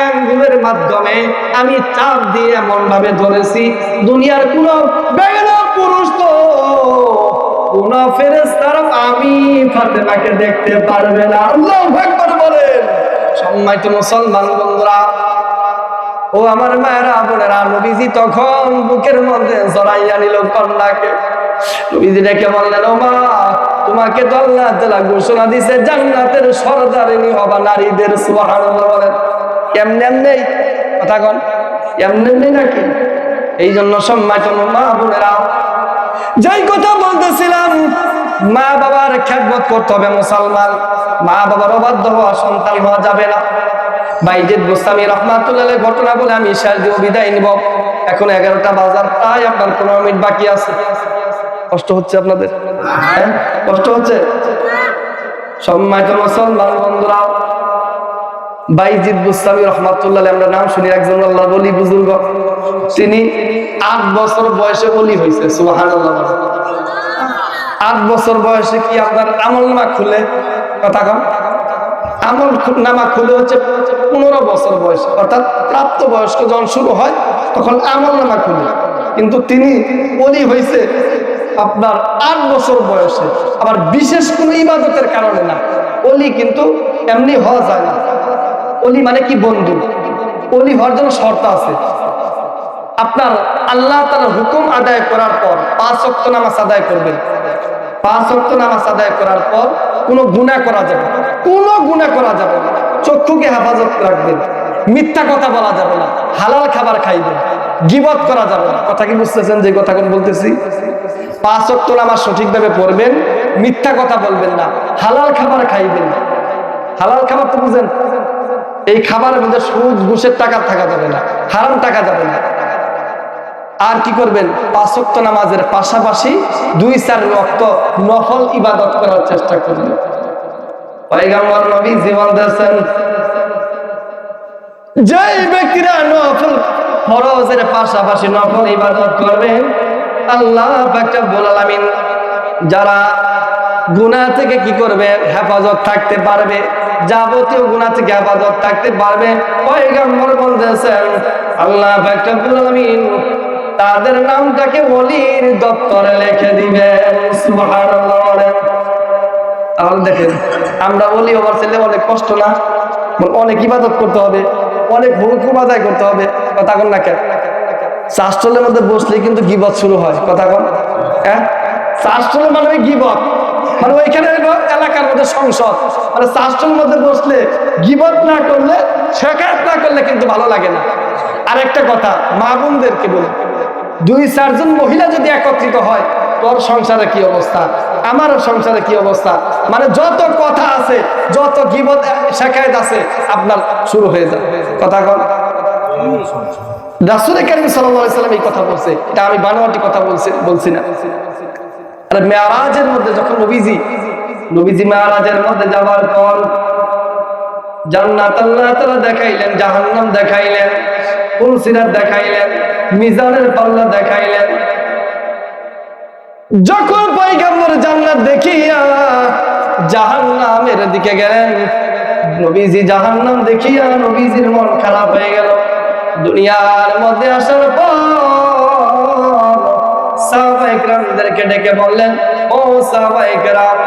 আঙ্গুলের মাধ্যমে আমি চাপ দিয়ে এমন ভাবে ধরেছি, দুনিয়ার কোন বেগানা পুরুষ তো কোন ফেরেশতারা আমি ফাতেমাকে দেখতে পারবে না। আল্লাহু আকবার বলেন। সম্মানিত মুসলমান বন্ধুরা, ও আমার মায়েরা বোনেরা, নবীজি তখন বুকের মধ্যে জড়াইয়া নিল কন্যাকে। নবীজি ডেকে বললেন, ও মা, তোমাকে তো আল্লাহ তাআলা ঘোষণা দিয়েছে জান্নাতের সরদারিনী হবা নারীদের। সুবহানাল্লাহ বলেন। কেমনে এমনি কথা কন, এমনি এমনি নাকি? এই জন্য সম্মানিত মা বোনেরা, যাই কথা বলতেছিলাম, মা বাবার খেদমত করতে হবে মুসলমান। মা বাবার অবাধ্য হওয়া সন্তান হওয়া যাবে না। বাইজিদ গোস্বামী রাহমাতুল্লাহ আলাইহি ঘটনা বলে আমি শেষ দিয়ে বিদায় নিব। এখন 11টা বাজার, প্রায় আপনার 15 মিনিট বাকি আছে। কষ্ট হচ্ছে আপনাদের? হ্যাঁ, কষ্ট হচ্ছে। সম্মানিত মুসলমান বন্ধুরা, বাইজিদ গোস্বামী রাহমাতুল্লাহ আলাইহি, আমরা নাম শুনি, একজন আল্লাহর ওলি বুজুর্গ। তিনি 8 বছর বয়সে ওলি হয়েছে। সুবহানাল্লাহ। 8 বছর বয়সে কি আপনার আমলনামা খুলে? কথা কন। আমল নামা খুলে হচ্ছে 15 বছর বয়স, অর্থাৎ প্রাপ্ত বয়স্ক যখন শুরু হয় তখন আমল নামা খুলে। কিন্তু তিনি ওলি হয়েছে আপনার 8 বছর বয়সে, আবার বিশেষ কোনো ইবাদতের কারণে না। ওলি কিন্তু এমনি হওয়া যায় না। ওলি মানে কি বন্ধু, ওলি হওয়ার জন্য শর্ত আছে। আপনার আল্লাহ তাআলার হুকুম আদায় করার পর 5 ওয়াক্ত নামাজ আদায় করবেন। 5 ওয়াক্ত নামাজ আদায় করার পর কোনো গুনাহ করা যাবে না, কোনো গুনাহ করা যাবে না। চক্ষুকে হেফাজত রাখবেন, মিথ্যা কথা বলা যাবে না, হালাল খাবার খাইবেন, গীবত করা যাবে না। কথা কি বুঝতেছেন যে কথা কোন বলতেছি? 5 ওয়াক্ত নামাজ সঠিকভাবে পড়বেন, মিথ্যা কথা বলবেন না, হালাল খাবার খাইবেন। হালাল খাবার তো বুঝেন, এই খাবারের মধ্যে সুদ ঘুষের টাকা থাকা যাবে না, হারাম টাকা যাবে না। আর কি করবেন? 5 ওয়াক্ত নামাজের পাশাপাশি 2-4 ওয়াক্ত নফল ইবাদত করার চেষ্টা করবেন। পয়গম্বর নবী জীবন দিয়েছেন, যেই ব্যক্তিরা নফল ফরজের পাশাপাশি নফল ইবাদত করবেন, আল্লাহ পাক রব্বুল আলামিন যারা গুনাহ থেকে কি করবে, হেফাজত থাকতে পারবে, যাবতীয় গুনাহ থেকে হেফাজত থাকতে পারবে, পয়গম্বর বলেছেন আল্লাহ পাক রব্বুল আলামিন তাদের নামটাকে ওলির দপ্তরে লিখে দিবেন। সুবহানাল্লাহ। তাহলে দেখেন, আমরা ওলি হওয়ার ছেলে অনেক কষ্ট না? অনেক ইবাদত করতে হবে, অনেক হুকুম আদায় করতে হবে। কথা কন না কেন? চাষটলের মধ্যে বসলে কিন্তু গীবত শুরু হয়। কথা কন। হ্যাঁ, চাষটলের মানে গীবত, মানে ওইখানে এলাকার মধ্যে সংসদ, মানে চাষটলের মধ্যে বসলে গীবত না করলে, শেখায়ত না করলে কিন্তু ভালো লাগে না। আর একটা কথা মা বোনদেরকে বলি, 2-4 জন মহিলা যদি একত্রিত হয়, তোর সংসারে কি অবস্থা, আমার সংসারে কি অবস্থা, মানে যত কথা আছে, যত গীবত শেখায়ত আছে, আপনার শুরু হয়ে যায়। কথা কন। রাসূল কারীম সাল্লাল্লাহু আলাইহি সাল্লাম এই কথা বলছে, এটা আমি বানোয়াটি কথা বলছি না। আর মেরাজের মধ্যে যখন নবীজি মেরাজের মধ্যে যাওয়ার পর জান্নাত আল্লাহ তাআলা দেখাইলেন, জাহান্নাম দেখাইলেন, ফুলসিরাত দেখাইলেন, মিজানের পাল্লা দেখাইলেন। যখন পয়গম্বর জান্নাত দেখিয়া জাহান্নামের দিকে গেলেন, নবীজি জাহান্নাম দেখিয়া নবীজির মন খারাপ হয়ে গেল। দুনিয়ার মধ্যে আসার পর সাহাবায়ে কেরামদেরকে ডেকে বললেন, ও সাহাবায়ে কেরাম,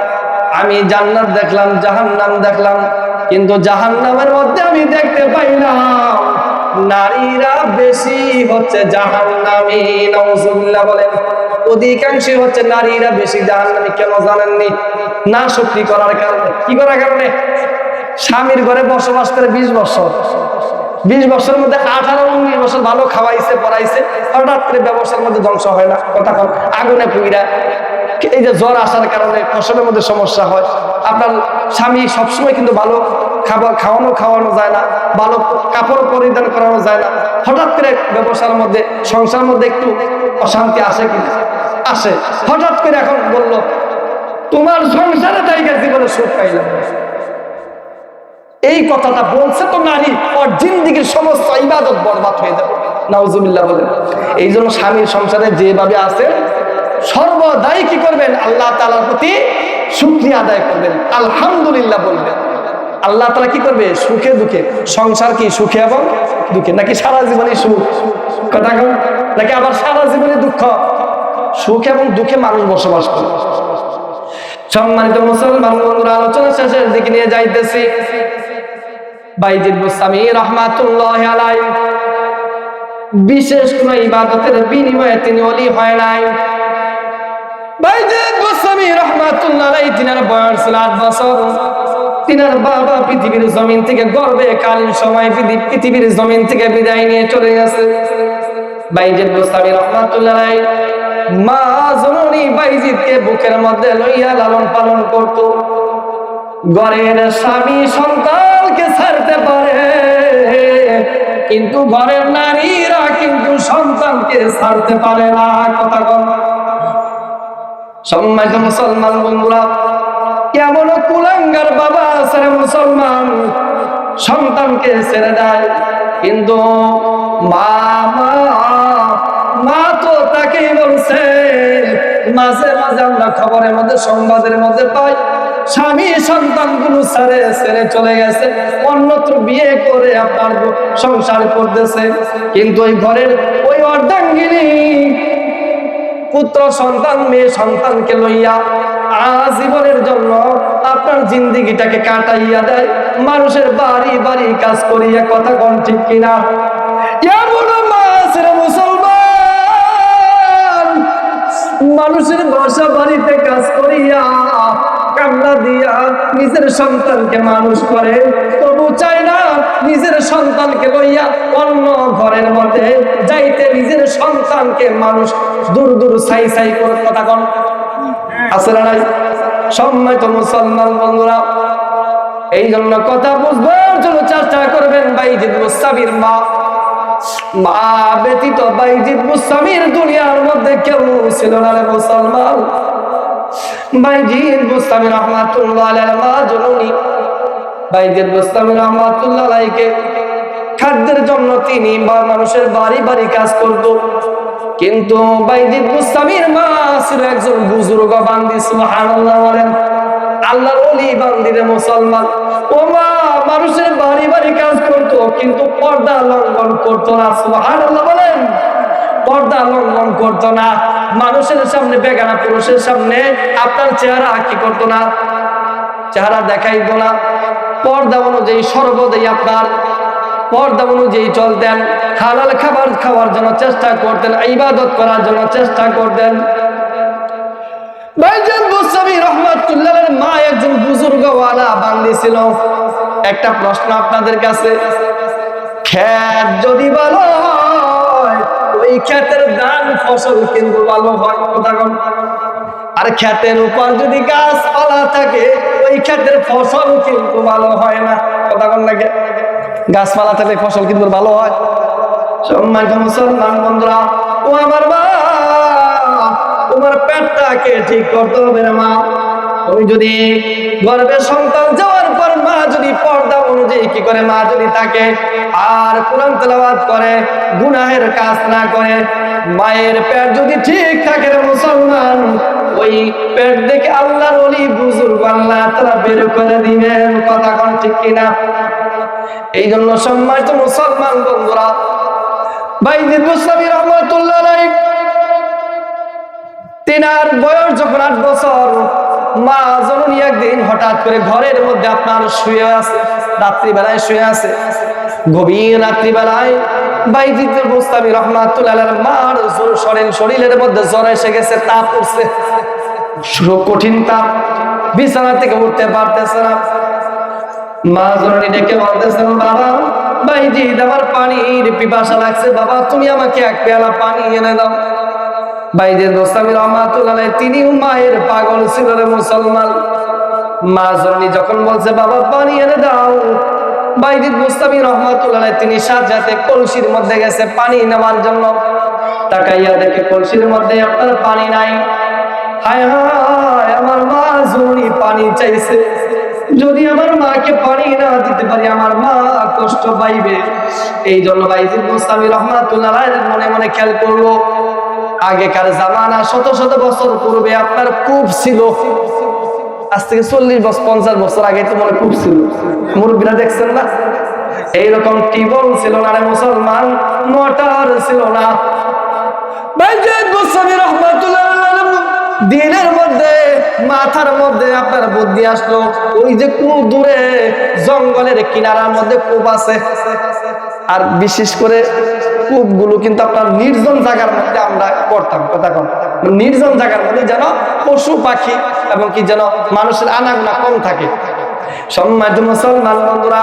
আমি জান্নাত দেখলাম, জাহান্নাম দেখলাম, কিন্তু জাহান্নামের মধ্যে আমি দেখতে পাইলাম নারীরা বেশি হচ্ছে জাহান্নামী। নাউজুবিল্লাহ বলেন। অধিকাংশই হচ্ছে নারীরা বেশি জাহান্নামী। কেন জানেননি? না শুকরি করার কারণে। কি করার কারণে? স্বামীর ঘরে বসবাস করে 20 বছর, 20 বছরের মধ্যে 18-19 বছর ভালো খাওয়াইছে পড়াইছে, হঠাৎ করে ব্যবসার মধ্যে ধ্বংস হয় না? কথা কন। আগুনে পুইরা, এই যে জ্বর আসার কারণে ফসলের মধ্যে সমস্যা হয়। আপনার স্বামী সবসময় কিন্তু ভালো খাবার খাওয়ানো যায় না, ভালো কাপড় পরিধান করানো যায় না। হঠাৎ করে ব্যবসার মধ্যে, সংসার মধ্যে একটু অশান্তি আসে কি আসে। হঠাৎ করে এখন বলল, তোমার সংসারে জায়গা জীবনে সুখ পাইলাম। এই কথাটা বলছে তো নারী, ওর জিন্দেগীর সমস্ত ইবাদত বরবাদ হয়ে যাবে। নাউজুবিল্লাহ বলেন। এই জন্য স্বামীর সংসারে যেভাবে আছে সর্বদাই কি করবেন? আল্লাহ তাআলার প্রতি শুকরিয়া আদায় করবেন, আলহামদুলিল্লাহ বলবেন। আল্লাহ তাআলা কি করবে? সুখে দুঃখে। সংসার কি সুখে এবং দুঃখে, নাকি সারা জীবনে সুখ? কথা কন, নাকি আবার সারা জীবনে দুঃখ? সুখ এবং দুঃখে মানুষ বসবাস করে। সম্মানিত মুসলমান বন্ধুরা, আলোচনা শেষের দিকে নিয়ে যাইতেছি। বাইজিদ বুস্তামী রাহমাতুল্লাহি আলাইহি বিশেষ কোন ইবাদতের বিনিময়ে তিনি ওলি হয় নাই। বাইজিদ বুস্তামী রাহমাতুল্লাহি আলাইহি তিনার বয়স ছিল 8 বছর। তিনার বাবা পৃথিবীর জমিন থেকে গর্ভে কালীন সময় পৃথিবীর জমিন থেকে বিদায় নিয়ে চলে গেছে। বাইজিদ বুস্তামী রাহমাতুল্লাহি আলাইহি মা জননী বাইজিদকে বুকের মধ্যে লইয়া লালন পালন করত। ঘরের স্বামী সন্তানকে ছাড়তে পারে, কিন্তু ঘরের নারীরা কিন্তু সন্তানকে ছাড়তে পারে না। কথা বল। সম্মানিত মুসলমান বন্ধুরা, কেমন কুলাঙ্গার বাবা আছে রে মুসলমান, সন্তানকে ছেড়ে দেয়, কিন্তু মা তো তাকেই বলছে। মাঝে মাঝে আমরা খবরের মধ্যে, সংবাদের মধ্যে পাই, স্বামী সন্তানগুলো ছেড়ে চলে গেছে, অন্যত্র বিয়ে করে আপনার সংসার করতেছে। কিন্তু ওই ঘরের ওই অর্ধাঙ্গিনী পুত্র সন্তান মেয়ে সন্তানকে লইয়া আজীবনের জন্য আপনার জিন্দেগিটাকে কাটাইয়া দেয়, মানুষের বাড়ি বাড়ি কাজ করিয়া। কথা কোন ঠিক কিনা? মানুষের বাসা বাড়িতে কাজ করিয়া কান্না দিয়া নিজের সন্তানকে মানুষ করে, তবু চায় না নিজের সন্তানকে লইয়া অন্য ঘরের মধ্যে যাইতে, নিজের সন্তানকে মানুষ দূর দূর ছাই ছাই করে। কথা কন আছে না নাই? সম্মানিত মুসলমান বন্ধুরা, এই জন্য কথা বুঝবার জন্য চেষ্টা করবেন। বাইজিদ বুস্তামীর মা ব্যতীত বাইজিদ বুস্তামীর দুনিয়ার মধ্যে কেউ ছিল না রে মুসলমান। বাইজিদ বুস্তামী রাহমাতুল্লাহ আলাইহির মা জননী বাইজিদ বুস্তামী রাহমাতুল্লাহ আলাইহিকে খাদ্যের জন্য তিনি মানুষের বাড়ি বাড়ি কাজ করত। কিন্তু বাইজিদ বুস্তামীর মা ছিল একজন বুজুর্গ বান্দি। সুবহানাল্লাহ বলেন, আল্লাহর ওলি বান্দি রে মুসলমান। ও মা মানুষের বাড়ি বাড়ি কাজ করত, কিন্তু পর্দা লঙ্ঘন করতো না। সুবহানাল্লাহ বলেন, পর্দা লঙ্ঘন করতো না। মানুষের সামনে, বেগানা পুরুষের সামনে আপনার চেহারা কি করতো না? চেহারা দেখাইতো না। পর্দা অনুযায়ী সর্বদাই আপনার পর্দা অনুযায়ী চলতেন। হালাল খাবার খাওয়ার জন্য চেষ্টা করতেন, ইবাদত করার জন্য চেষ্টা করতেন। বাইজিদ বুস্তামী রাহমাতুল্লাহ আলাইহির মা একজন বুজুর্গওয়ালা বান্দি ছিল। একটা প্রশ্ন আপনাদের কাছে, ক্ষেত যদি ভালো হয় ওই ক্ষেতের ধান ফসল কিন্তু ভালো হয়। কথা বল। আর ক্ষেতের উপর যদি গাছপালা থাকে ওই ক্ষেতের ফসল কিন্তু ভালো হয় না। কথা বল নাকি? গাছপালা থাকলে ফসল কিন্তু ভালো হয়। সম্মানিত মুসলমান বন্ধুরা, ও আমার মা, তোমার পেটটাকে ঠিক করতে হবে রে মা। তুমি যদি গর্ভে সন্তান যাওয়ার পর মা যদি পর্দা অনুযায়ী কি করে, মা যদি থাকে আর কোরআন তেলাওয়াত করে, গুনাহের কাজ না করে, মায়ের পেট যদি ঠিক থাকে রে মুসলমান, ওই পেট দেখে আল্লাহর ওলি বুজুর্গ আল্লাহ তাআলা বের করে দিবেন। কথা কোন ঠিক কিনা? এই জন্য সম্মানিত মুসলমান বন্ধুরা, বাইজিদ বুস্তামী রাহমাতুল্লাহ আলাইহি তিনার বয়স যখন 8 বছর, মা জননী একদিন হঠাৎ করে ঘরের মধ্যে আপনার শুয়ে আছে, রাত্রিবেলায় শুয়ে আছে। গভীর রাত্রিবেলায় বাইজিদ বুস্তামী রাহমাতুল্লাহ আলাইহির মার শরীরের মধ্যে জ্বর এসে গেছে, তাপ উঠছে, কঠিন তাপ, বিছানা থেকে উঠতে পারতেছে না। মা জননী ডেকে বলতেছেন, বাবা বাইজিদ, আমার পানির পিপাসা লাগছে, বাবা তুমি আমাকে এক পেয়ালা পানি এনে দাও। বাইজিদ বুস্তামী রাহমাতুল্লাহ আলাইহি তিনি মায়ের পাগল ছিল রে মুসলমান। মা জননী যখন বলছে বাবা পানি এনে দাও, বাইজিদ বুস্তামী রাহমাতুল্লাহ আলাইহি তিনি সাথে কলসির মধ্যে গেছে পানি নেওয়ার জন্য। তাকাইয়া দেখে কলসির মধ্যে আপনার পানি নাই। হায় হায়, আমার মা জননী পানি চাইছে, যদি আমার মাকে পানি না দিতে পারি আমার মা কষ্ট পাইবে। এই জন্য বাইজিদ বুস্তামী রাহমাতুল্লাহ আলাইহি মনে মনে খেয়াল করলো, আগেকার জামানা শত শত বছর পূর্বে আপনার কূপ ছিল, আজ থেকে 40-50 বছর আগে তো মনে কূপ ছিল, মুরব্বীরা দেখছেন না? এইরকম টিউবওয়েল ছিল না রে মুসলমান, মোটর ছিল না। বাইজিদ গোস্বামী রাহমাতুল্লাহ দিনের মধ্যে মাথার মধ্যে আপনার বুদ্ধি আসলো, ওই যে কূপ দূরে জঙ্গলের কিনারার মধ্যে কূপ আছে, আর বিশেষ করে কূপগুলো কিন্তু আপনার নির্জন জায়গার মধ্যে আমরা করতাম, কথা কম, নির্জন জায়গার মধ্যে যেন পশু পাখি এবং কি যেন মানুষের আনাগোনা কম থাকে। সম্মানিত মুসলমান বন্ধুরা,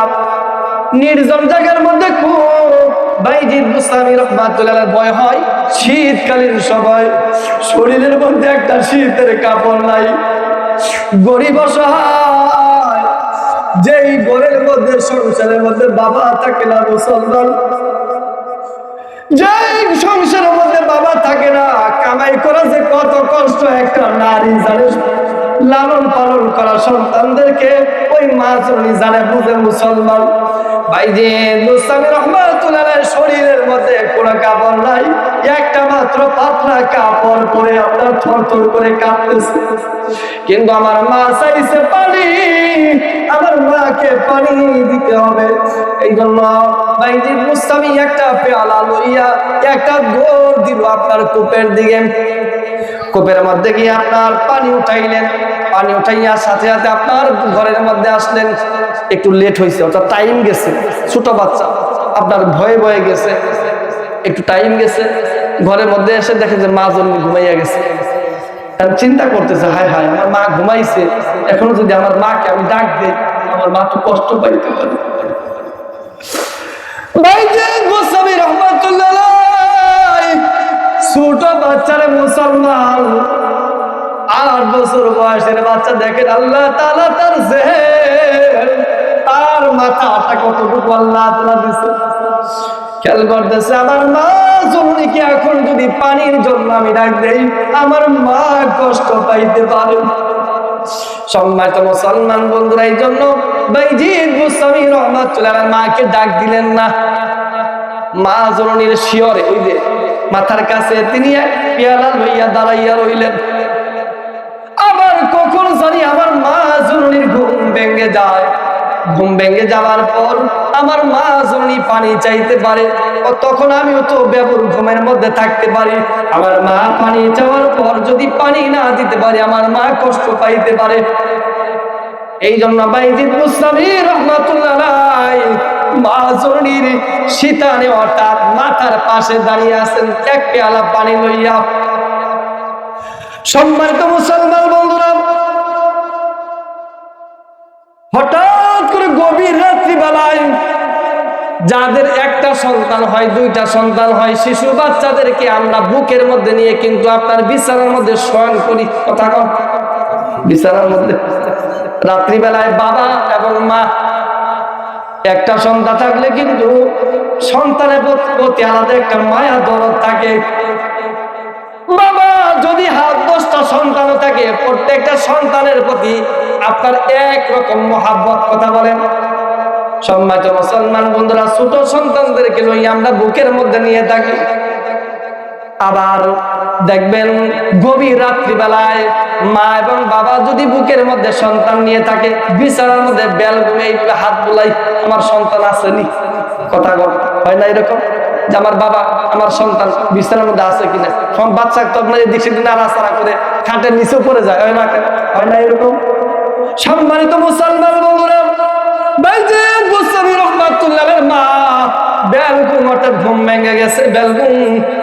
নির্জন জায়গার মধ্যে কূপ, বাইজিদ গোস্বামী রাহমাতুল্লাহ ভয় হয় শীতকালীন সময়, শরীরের মধ্যে একটা শীতের কাপড় নাই, গরিব অসহায়, যেই ঘরের মধ্যে সংসারের মধ্যে বাবা থাকে না মুসলমান, যেই সংসারের মধ্যে বাবা থাকে না, কামাই করা যে কত কষ্ট একটা নারী জানে, লালন পালন করা সন্তানদেরকে ওই মা জননী জানে, বুঝে মুসলমান। বাইজিদ গোস্বামী রাহমাতুল্লাহ শরীরের মধ্যে কোনো কাপড় নাই, একটা মাত্র পাতলা কাপড় পরে আপনার থরথর করে কাঁপতেছে, কিন্তু আমার মা চাইছে পানি, আমার মাকে পানি দিতে হবে। এই জন্য বাইজিদ গোস্বামী একটা পেয়ালা লইয়া একটা গোর দিল আপনার কূপের দিকে, কূপের মধ্যে গিয়ে আপনার পানি উঠাইলেন, পানি উঠাইয়া সাথে সাথে আপনার ঘরের মধ্যে আসলেন। একটু লেট হয়েছে, অর্থাৎ টাইম গেছে, ছোট বাচ্চা আপনার ভয়ে ভয়ে গেছে, একটু টাইম গেছে, ঘরের মধ্যে এসে দেখে যে মা জননী ঘুমাইয়া গেছে। চিন্তা করতেছে, হায় হায় আমার মা ঘুমাইছে, এখনো যদি আমার মাকে আমি ডাক দেই আমার মা তো কষ্ট পাইতে পারে। বাইজিদ গোস্বামী রাহমাতুল্লাহ ছোট বাচ্চারে মুসলমান 8 বছর বয়সের বাচ্চা, দেখেন আল্লাহ তাআলা তার জেহেন, তার মাথাটা কতটুকু আল্লাহ তাআলা দিয়েছে, খেয়াল করতেছে আমার মা জননীকে এখন যদি পানির জন্য আমি ডাক দেই আমার মা কষ্ট পাইতে পারে। সম্মানিত মুসলমান বন্ধুরা, এই জন্য বাইজিদ গোস্বামী রাহমাতুল্লাহ মাকে ডাক দিলেন না, মা জননীর শিয়রে ওই যে মাথার কাছে তিনি এক পেয়ালা লইয়া দাঁড়াইয়া রইলেন। আবার কখন জানি আমার মা জননীর ঘুম ভেঙে যায়, ঘুম ভেঙে যাওয়ার পর আমার মা জননী পানি চাইতে পারে, তখন আমিও তো বেবুর ঘুমের মধ্যে থাকতে পারি, আমার মা পানি চাওয়ার পর যদি পানি না দিতে পারে আমার মা কষ্ট পাইতে পারে। এই জন্য বাইজিদ গোস্বামী রাহমাতুল্লাহ মা জননীর শীতানে অর্থাৎ মাথার পাশে দাঁড়িয়ে আছেন এক পেয়ালা পানি লইয়া। সম্মানিত মুসলমান বন্ধুরা, হঠাৎ করে গভীর রাত্রি বেলায় যাদের একটা সন্তান হয়, দুইটা সন্তান হয়, শিশু বাচ্চাদেরকে আমরা বুকের মধ্যে নিয়ে কিন্তু আপনার বিছানার মধ্যে শয়ন করি, কথা কন, বিছানার মধ্যে রাত্রিবেলায় বাবা এবং মা, একটা সন্তান থাকলে কিন্তু সন্তানের প্রতি আলাদা একটা মায়া দরদ থাকে। বাবা যদি 10টা সন্তানও থাকে, প্রত্যেকটা সন্তানের প্রতি আপনার একরকম মহাব্বত, কথা বলেন। সম্মানিত মুসলমান বন্ধুরা, ছোট সন্তানদেরকে লইয়া আমরা বুকের মধ্যে নিয়ে থাকি। আবার দেখবেন গভীর রাত্রিবেলায় মা এবং বাবা যদি বুকের মধ্যে সন্তান নিয়ে থাকে, বিছানার মধ্যে বেল ঘুমে এইভাবে হাত বুলাই, আমার সন্তান আসেনি, কথা হয় না এরকম যে আমার বাবা আমার সন্তান বিছানার মধ্যে আছে কিনা। সব বাচ্চা তো আপনার এদিক সেদিক নাড়াচাড়া করে খাটের নিচেও পড়ে যায়, হয় না এরকম। সম্মানিত মুসলমান বন্ধুরা, বাইজিদ গোস্বামী রাহমাতুল্লাহ মা বেলগুম অর্থাৎ ঘুম ভেঙে গেছে, বেলগুম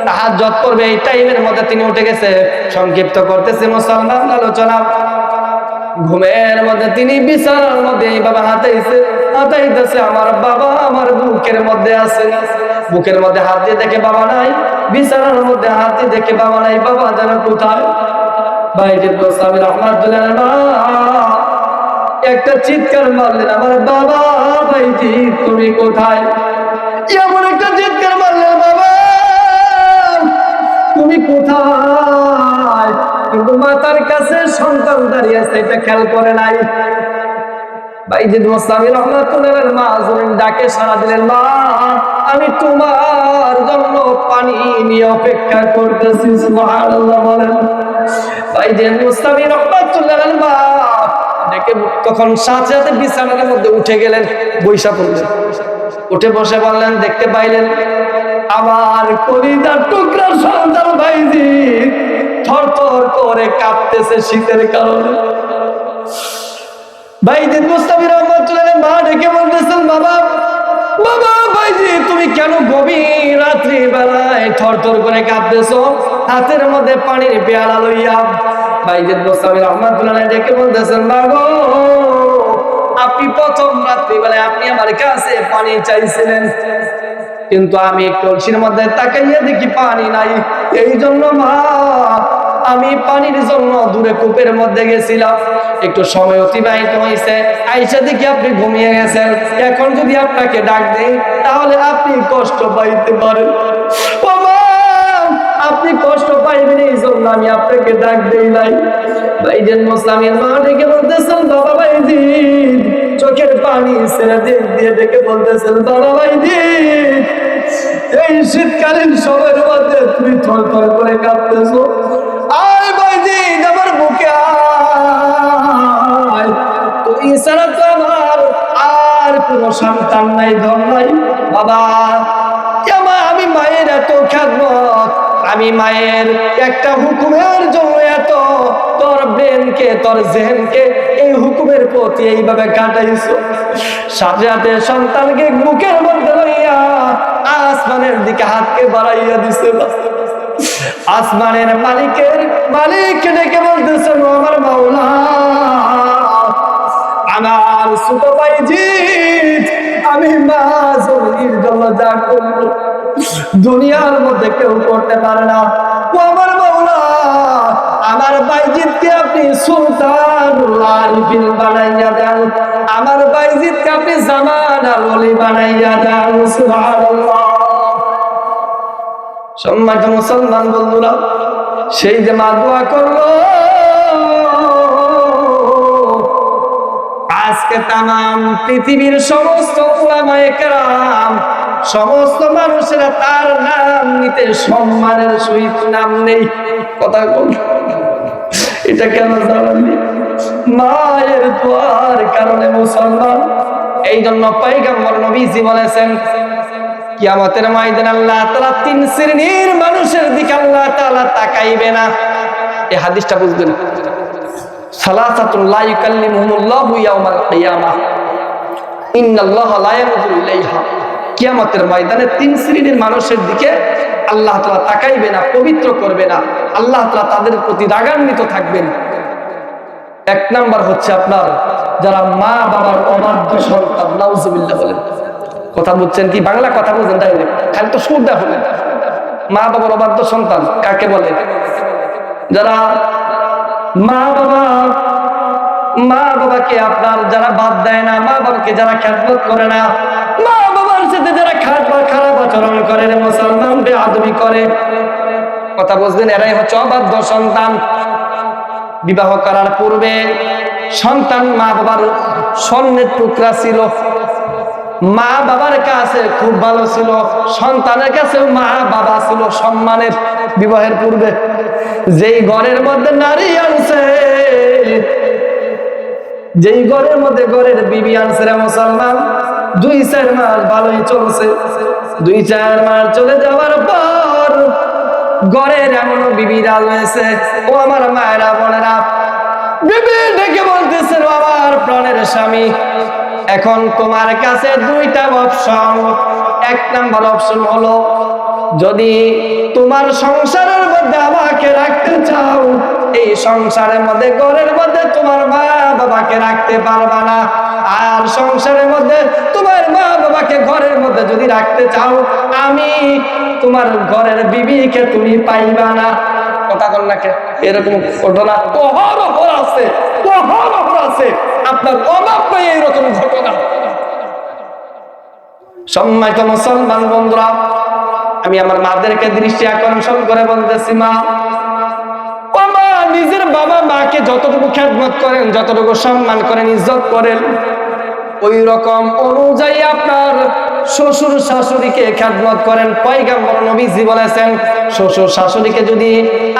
তাহাজ্জুদ করবে এই টাইমের মধ্যে তিনি উঠে গেছে। সংক্ষিপ্ত করতেছে মুসলমান আলোচনা, ঘুমের মধ্যে তিনি বিছানার মধ্যে এইভাবে হাতাইতেছে, আমার বাবা আমার বুকের মধ্যে আছে, বুকের মধ্যে হাত দিয়ে দেখে বাবা নাই, বিছানার মধ্যে হাত দিয়ে দেখে বাবা নাই, বাবা যেন কোথায়। বাইজিদ গোস্বামী রাহমাতুল্লাহ মা একটা চিৎকার মারলেন, আমার বাবা বাইজিদ তুমি কোথায়, এমন একটা চিৎকার মারলেন, বাবা তুমি কোথায়, কিন্তু মাতার কাছে সন্তান দাঁড়িয়ে আছে এটা খেয়াল করে নাই। বাইজিদ মুস্তামি রাহমাতুল্লাহ আলাইহি মা জুরিন ডাকে সাড়া দিলেন, মা আমি তোমার জন্য পানি নিয়ে অপেক্ষা করতেছি। সুবহানাল্লাহ বলেন। বাইজিদ মুস্তামি রাহমাতুল্লাহ আলাইহি মা ডেকে তখন সাথে সাথে বিছানার মধ্যে উঠে গেলেন, বৈশা পড়লেন। উঠে বসে বললেন, দেখতে পাইলেন আমার কলিজার টুকরা সন্তান বাইজিদ থরথর করে কাঁপতেছে শীতের কারণে। বাইজিদ মুস্তামি রাহমাতুল্লাহ আলাইহি মা ডেকে বলতেছেন, বাবা বাবা বাইজিদ তুমি কেন গভীর রাত্রি বেলায় থরথর করে কাঁপতেছো, হাতের মধ্যে পানির পেয়ালা লইয়া? বাইজিদ মুস্তামি রাহমাতুল্লাহ আলাইহি ডেকে বলতেছেন, মাগো আপনি প্রথম রাত্রি বেলায় আপনি আমার কাছে পানি চাইছিলেন, কিন্তু আমি কলসির মধ্যে তাকাইয়া দেখি পানি নাই। এই জন্য মা আমি পানির জন্য দূরে কূপের মধ্যে গেছিলাম, একটু সময় অতিবাহিত হয়েছে, আইসা দেখি আপনি ঘুমিয়ে গেছেন। এখন যদি আপনাকে ডাক দেই তাহলে আপনি কষ্ট পাইতে পারেন। ও মা আপনি কষ্ট পাইবেন এই জন্য আমি আপনাকে ডাক দেই নাই। বাইজিদ মুস্তামির মা ডেকে বলতেছেন, বাবা বাইজিদ চোখের পানি ছেড়ে দিয়ে ডেকে বলতেছেন, বাবা বাইজিদ এই শীতকালীন সময়ের মধ্যে তুমি থরথর করে কাঁপতেছো, আয় বাইজিদ আমার বুকে আয়, তুই ছাড়া তো আমার আর কোনো সন্তান নাই, ধন নাই। বাবা আমি মায়ের এত খেদমত, আমি মায়ের একটা হুকুমের জন্য এত তোর ব্রেনকে তোর জেহেনকে এই হুকুমের প্রতি এইভাবে কাটাইছো। সাথে সাথে সন্তানকে বুকের মধ্যে লইয়া আসমানের দিকে হাতকে বাড়াইয়া দিছে। আসমানের মালিক ডেকে বলতেছেন, আমার মাওলা আমার ছোট বাইজিদ আমি মা জমির জন্য যা করব দুনিয়ার মধ্যে কেউ করতে পারে না। ও আমার মাওলা আমার বাইজিদকে আপনি সুলতানুল আরিফিন বানাইয়া দেন, আমার বাইজিদকে আপনি জামানার ওলি বানাইয়া দেন। সুবহানাল্লাহ। সম্মানিত মুসলমান বন্ধুরা, সেই যে মা দোয়া করলো, আজকে তামাম পৃথিবীর সমস্ত উলামায়ে কেরাম সমস্ত মানুষেরা তার নাম নিতে সম্মানের সহিত নাম নেই। কথা বল, এটা কেন জানেননি? মায়ের দোয়ার কারণে মুসলমান। এই জন্য পয়গম্বর নবীজি বলেছেন, কিয়ামতের ময়দানে আল্লাহ তাআলা তিন শ্রেণীর মানুষের দিকে আল্লাহ তাআলা তাকাইবে না। এই হাদিসটা বুঝবেন, সালাসাতুল লা ইউকাল্লিমুহুমুল্লাহু ইয়াওমাল কিয়ামাহ ইন্নাল্লাহা লা ইয়ানজুরু ইলাইহা। কিয়ামতের ময়দানে তিন শ্রেণীর মানুষের দিকে আল্লাহ তাআলা তাকাইবে না, পবিত্র করবে না, আল্লাহ তাআলা তাদের প্রতি রাগান্বিত থাকবেন। এক নাম্বার হচ্ছে আপনার যারা মা বাবার অবাধ্য সন্তান। নাউজুবিল্লাহ বলেন। কথা বুঝছেন কি? বাংলা কথা বুঝেন তাই না, খালি তো সুর দেয়া হলেন। মা বাবার অবাধ্য সন্তান কাকে বলে? যারা মা বাবাকে আপনার যারা বাদ দেয় না, মা বাবাকে যারা খেদমত করে না, মা বাবার সাথে যারা খারাপ আচরণ করে, মুসলমান বেয়াদবি করে, কথা বুঝলেন, এরাই হচ্ছে অবাধ্য সন্তান। বিবাহ করার পূর্বে সন্তান মা বাবার স্বর্ণের টুকরা ছিল, মা বাবার কাছে খুব ভালো ছিল, সন্তানের কাছে মা বাবা ছিল সম্মানের। বিবাহের পূর্বে যেই ঘরের মধ্যে নারী আনছে, যেই ঘরের মধ্যে ঘরের বিবি আনছে রে মুসলমান, 2-4 মাস ভালোই চলছে, 2-4 মাস চলে যাওয়ার পর ঘরের এমন বিবিরা রয়েছে, ও আমার মায়েরা বোনেরা, বিবি ডেকে বলতেছে, আমার প্রাণের স্বামী এখন তোমার কাছে 2টা অপশন। এক নাম্বার অপশন হলো, যদি তোমার সংসারের মধ্যে আমাকে রাখতে চাও, এই সংসারের মধ্যে ঘরের মধ্যে তোমার মা বাবাকে রাখতে পারবা না, আর সংসারের মধ্যে তোমার মা বাবাকে ঘরের মধ্যে যদি রাখতে চাও, আমি তোমার ঘরের বিবিকে তুমি পাইবা না। কথা বল না কে? এরকম ঘটনা অহরহ আছে, অহরহ আছে, আপনার অভাব নেই এরকম ঘটনা। সম্মানিত মুসলমান বন্ধুরা, আমি আমার মাদেরকে দৃষ্টি আকর্ষণ করে বলতেছি, মা ও মা, নিজের বাবা মাকে যতটুকু খেদমত করেন, যতটুকু সম্মান করেন, ইজ্জত করেন, ওই রকম অনুযায়ী আপনার শ্বশুর শাশুড়িকে খেদমত করেন। পয়গম্বর নবীজি বলেছেন, শ্বশুর শাশুড়িকে যদি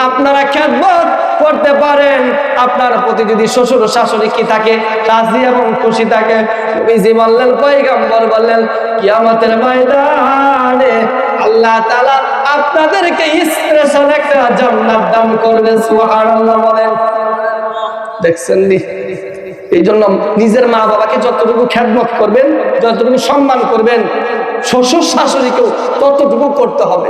আপনারা খেদমত করতে পারেন, আপনার প্রতি যদি শ্বশুর শাশুড়ি কি থাকে, রাজি এবং খুশি থাকে, নবীজি বললেন, পয়গম্বর বললেন, কিয়ামতের ময়দানে আল্লাহ তাআলা আপনাদেরকে স্পেশাল একটা জান্নাত দান করবেন। সুবহানাল্লাহ বলেন। দেখছেন নি? এই জন্য নিজের মা বাবাকে যতটুকু খেদমত করবেন, যতটুকু সম্মান করবেন, শ্বশুর শাশুড়িকেও ততটুকু করতে হবে।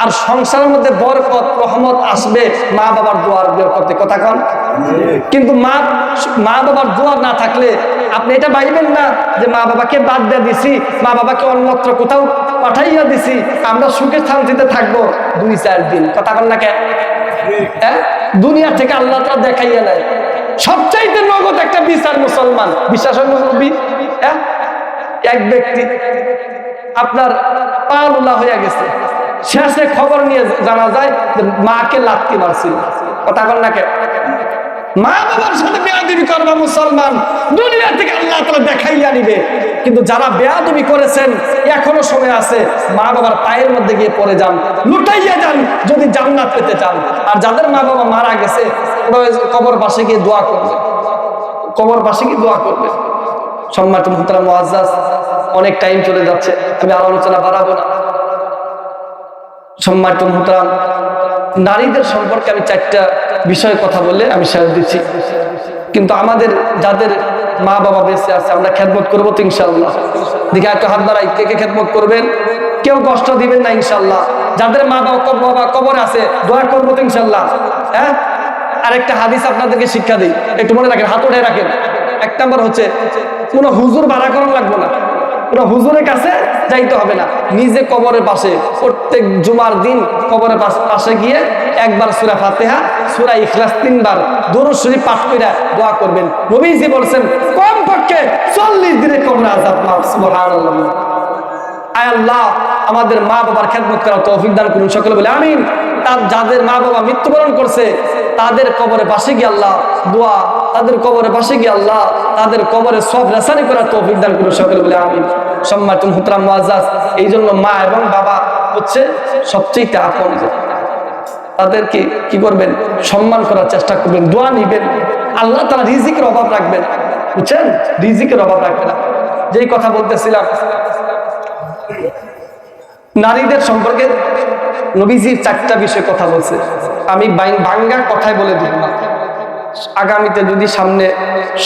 আর সংসারের মধ্যে বরকত রহমত আসবে মা বাবার দোয়ার বরকতে, কথা কন। কিন্তু মা বাবার দোয়া না থাকলে আপনি এটা ভাববেন না যে মা বাবাকে বাদ দিয়ে দিছি, মা বাবাকে অন্যত্র কোথাও পাঠাইয়া দিছি, আমরা সুখে শান্তিতে থাকবো 2-4 দিন, কথা কন না। হ্যাঁ, দুনিয়া থেকে আল্লাহ তাআলা দেখাইয়া নেয় সবচাইতে নগদ একটা বিচার মুসলমান। বিশ্বাস হয় নবী? হ্যাঁ, এক ব্যক্তি আপনার পালুলা হয়ে গেছে, শেষে খবর নিয়ে জানা যায় যে মাকে লাত্তি মারছিল, কথা বল না। মা বাবার সাথে বেয়াদবি করবা মুসলমান, দুনিয়া থেকে আল্লাহ তাআলা দেখাইয়া নিবে। কিন্তু যারা বেয়াদবি করেছেন এখনো সময় আছে, মা বাবার পায়ের মধ্যে গিয়ে পড়ে যান, লুটাইয়া যান যদি জান্নাত পেতে চান। আর যাদের মা বাবা মারা গেছে কবর পাশে গিয়ে দোয়া করবে, কবর পাশে গিয়ে দোয়া করবে। সম্মানিত মুহতারাম মুআজ্জাজ, অনেক টাইম চলে যাচ্ছে, আমি আলোচনা বাড়াবো না। সম্মানিত মুহতারাম, নারীদের সম্পর্কে আমি 4টা বিষয়ে কথা বললে আমি শেষ দিচ্ছি। কিন্তু আমাদের যাদের মা বাবা বেঁচে আছে আমরা খেদমত করবো তো ইনশাআল্লাহ। দেখে একটা হাত বাড়াই, কে কে খেদমত করবেন? কেউ কষ্ট দিবেন না ইনশাআল্লাহ। যাদের মা বাবা কবর আছে দোয়া করবো তো ইনশাআল্লাহ। হ্যাঁ, আরেকটা হাদিস আপনাদেরকে শিক্ষা দিই, একটু মনে রাখেন, হাত উঠে রাখেন। 1 নম্বর হচ্ছে, কোনো হুজুর ভাড়া করানো লাগবে না, কোনো হুজুরের কাছে যাইতে হবে না। নিজে কবরের পাশে প্রত্যেক জুমার দিন কবরের পাশে গিয়ে একবার সূরা ফাতিহা, সূরা ইখলাস 3 বার দরুদ শরীফ পাঠ করে দোয়া করবেন। নবীজি বলেছেন কমপক্ষে 40 দিনের কবর আযাব মাফ। সুবহানাল্লাহ। আয় আল্লাহ, আমাদের মা বাবার খেদমত করার তৌফিক দান করুন, সকলে বলে আমিন। তার যাদের মা বাবা মৃত্যুবরণ করছে তাদের কবরের পাশে গিয়ে আল্লাহ দোয়া, তাদের কবরের পাশে গিয়ে আল্লাহ তাদের কবরে সব রেসানি করার তৌফিক দান করুন, সকলে বলে আমিন। সম্মানিত মুহতারাম মুআজ্জাজ, এই জন্য মা এবং বাবা হচ্ছে সবচেয়ে আপন। তাদেরকে কি করবেন? সম্মান করার চেষ্টা করবেন, দোয়া নিবেন। আল্লাহ তাআলা রিজিকের অভাব রাখবেন, বুঝছেন? রিজিকের অভাব রাখবেন না। যেই কথা বলতেছিলাম নারীদের সম্পর্কে, নবীজি 4টা বিষয়ে কথা বলছে। আমি বাঙ্গা কথায় বলে দিব না, আগামীতে যদি সামনে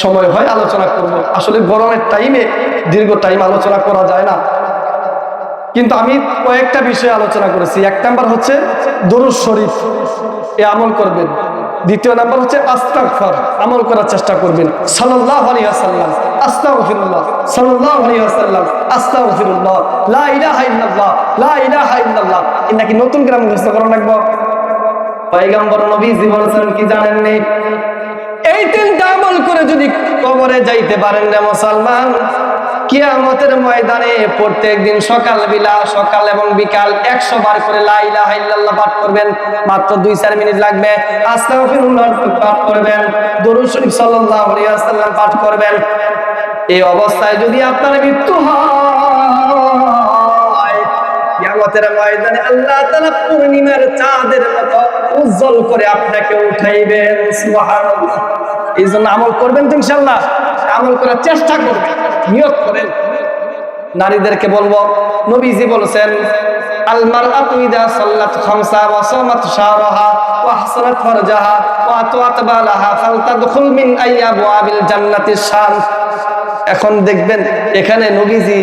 সময় হয় আলোচনা করব। আসলে গরমের টাইমে দীর্ঘ টাইম আলোচনা করা যায় না, কিন্তু আমি কয়েকটা বিষয়ে আলোচনা করেছি। 1 নাম্বার হচ্ছে দরুদ শরীফ, এ আমল করবেন। 2 নাম্বার হচ্ছে আস্তাগফার, আমল করার চেষ্টা করবেন। সাল্লাল্লাহু আলাইহি ওয়াসাল্লাম আস্তাগফিরুল্লাহ, সাল্লাল্লাহু আলাইহি ওয়াসাল্লাম আস্তাগফিরুল্লাহ, লা ইলাহা ইল্লাল্লাহ, লা ইলাহা ইল্লাল্লাহ। নাকি নতুন গ্রাম মুখস্থ করা লাগবে? পয়গম্বর নবীজি বলেছেন কি জানেন নি? এই 3টা আমল করে যদি কবরে যাইতে পারেন না মুসলমান, কিয়ামতের ময়দানে প্রত্যেকদিন সকাল এবং বিকাল 100 বার করে লা ইলাহা ইল্লাল্লাহ পাঠ করবেন। মাত্র 2-4 মিনিট লাগবে। আস্তাগফিরুল্লাহ পাঠ করবেন, দরুদ শরীফ সাল্লাল্লাহু আলাইহি ওয়াসাল্লাম পাঠ করবেন। এই অবস্থায় যদি আপনার মৃত্যু হয়, কিয়ামতের ময়দানে আল্লাহ তাআলা পূর্ণিমার চাঁদের মতো উজ্জ্বল করে আপনাকে উঠাইবেন। সুবহানাল্লাহ। এই জন্য আমল করবেন তো ইনশাআল্লাহ, আমল করার চেষ্টা করবেন, নিয়ত করেন। নারীদেরকে বলবো, নবীজি বলেছেন আল মারআতু ইযা সাল্লাত খামসা ওয়া সামাত শাহরাহা ওয়া হাসানাত ফারজাহা ওয়া আতাত বালাহা ফালতাদখুল মিন আইয়াবিল জান্নাতিশ শাম। এখন দেখবেন এখানে নবীজি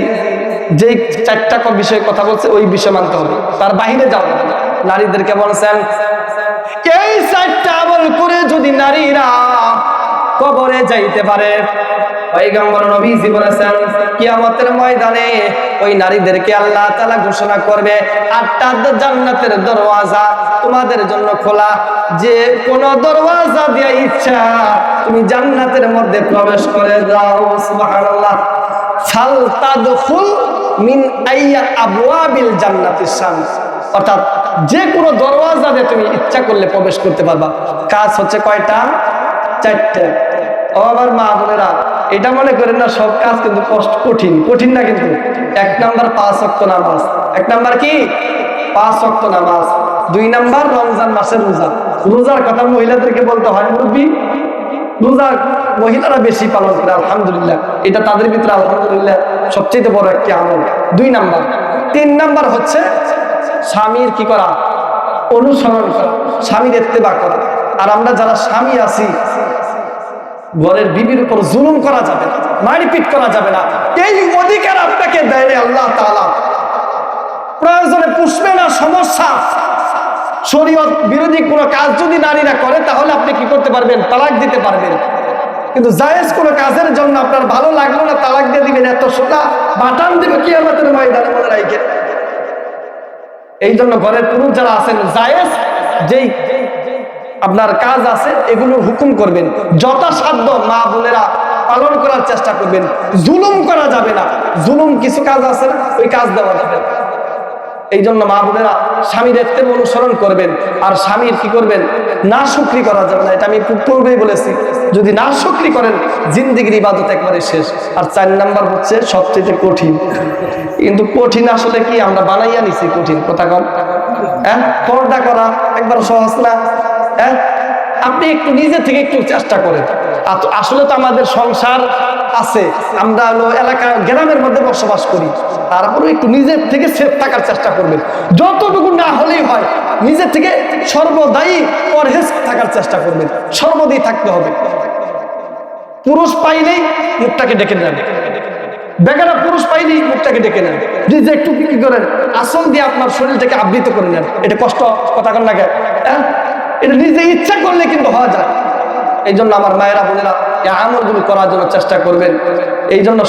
যেই 4টা বিষয়ে কথা বলছে ওই বিষয় মানতে হবে, তার বাইরে যাও না। নারীদেরকে বলেছেন এই 4টা আমল করে যদি নারীরা কবরে যাইতে পারে, পয়গম্বর নবীজি বলেছেন কিয়ামতের ময়দানে ওই নারীদেরকে আল্লাহ তাআলা ঘোষণা করবে 8টা জান্নাতের দরওয়াজা তোমাদের জন্য খোলা, যে কোন দরওয়াজা দিয়ে ইচ্ছা তুমি জান্নাতের মধ্যে প্রবেশ করে যাও। সুবহানাল্লাহ। ফালতাদখুল মিন আইয়া আবওয়াবিল জান্নাতিশ শাম, অর্থাৎ যে কোনো দরওয়াজা দিয়ে তুমি ইচ্ছা করলে প্রবেশ করতে পারবা। কাজ হচ্ছে কয়টা? 4টা। ও আমার মা বোনেরা, এটা মনে করেন না সব কাজ কিন্তু কঠিন কঠিন না, কিন্তু 1 নাম্বার 5 ওয়াক্ত নামাজ। 1 নাম্বার কি? 5 ওয়াক্ত নামাজ। 2 নাম্বার রমজান মাসের রোজা। রোজার কথা মহিলাদেরকে বলতে হয়, মুরব্বী রোজা মহিলারা বেশি পালন করে, আলহামদুলিল্লাহ, এটা তাদের ভিতরে আলহামদুলিল্লাহ সবচেয়ে বড় একটি আমল। 2 নাম্বার। 3 নাম্বার হচ্ছে স্বামীর কি করা? অনুসরণ করা, স্বামীর ইত্তেবা করা। আর আমরা যারা স্বামী আছি, ঘরের বিবির উপর জুলুম করা যাবে না, মারপিট করা যাবে না। এই অধিকার আপনাকে দেয় আল্লাহ তাআলা। প্রয়োজনে পুষবে না, সমস্যা। শরীয়ত বিরোধী কোনো কাজ যদি নারীরা করে তাহলে আপনি কি করতে পারবেন? তালাক দিতে পারবেন। কিন্তু জায়েজ কোনো কাজের জন্য আপনার ভালো লাগলো না, তালাক দিয়ে দিবেন, এত সোজা বাটাম দিবে কিয়ামতের ময়দানে, মনে রাখেন। এই জন্য ঘরের পুরুষ যারা আছেন, জায়েজ যেই আপনার কাজ আছে এগুলো হুকুম করবেন, যথাসাধ্য মা বোনেরা পালন করার চেষ্টা করবেন। জুলুম করা যাবে না, জুলুম কিছু কাজ আছে না, ওই কাজ দেওয়া যাবে না। এই জন্য মা বোনেরা স্বামীর ইত্তেবা অনুসরণ করবেন। আর স্বামীর কি করবেন? নাশুকরি করা যাবে না, এটা আমি পূর্বেই বলেছি। যদি নাশুকরি করেন জিন্দেগির ইবাদত একবারে শেষ। আর 4 নাম্বার হচ্ছে সবচেয়ে কঠিন, কিন্তু কঠিন আসলে কি আমরা বানাইয়া নিছি কঠিন, কথা কম। হ্যাঁ, পর্দা করা একবার সহজ না। হ্যাঁ, আপনি একটু নিজে থেকে একটু চেষ্টা করেন। আসলে তো আমাদের সংসার আছে, আমরা হলো এলাকা গ্রামের মধ্যে বসবাস করি, তারপরে একটু নিজের থেকে সেফ থাকার চেষ্টা করবেন। যতটুকু না হলেই হয়, নিজের থেকে সর্বদাই পরহেজ থাকার চেষ্টা করবেন, সর্বদাই থাকতে হবে। পুরুষ পাইলেই মুখটাকে ডেকে নেন, বেগানা পুরুষ পাইলেই মুখটাকে ডেকে নেন। যে একটু কি করেন, আসল দিয়ে আপনার শরীরটাকে আবৃত করে নেন। এটা কষ্ট, কথা কন লাগে। হ্যাঁ, এটা নিজে ইচ্ছা করলে কিন্তু হওয়া যায়। এই জন্য আমার মায়েরা বোনেরা এই আমলগুলো করার জন্য চেষ্টা করবেন। এই জন্য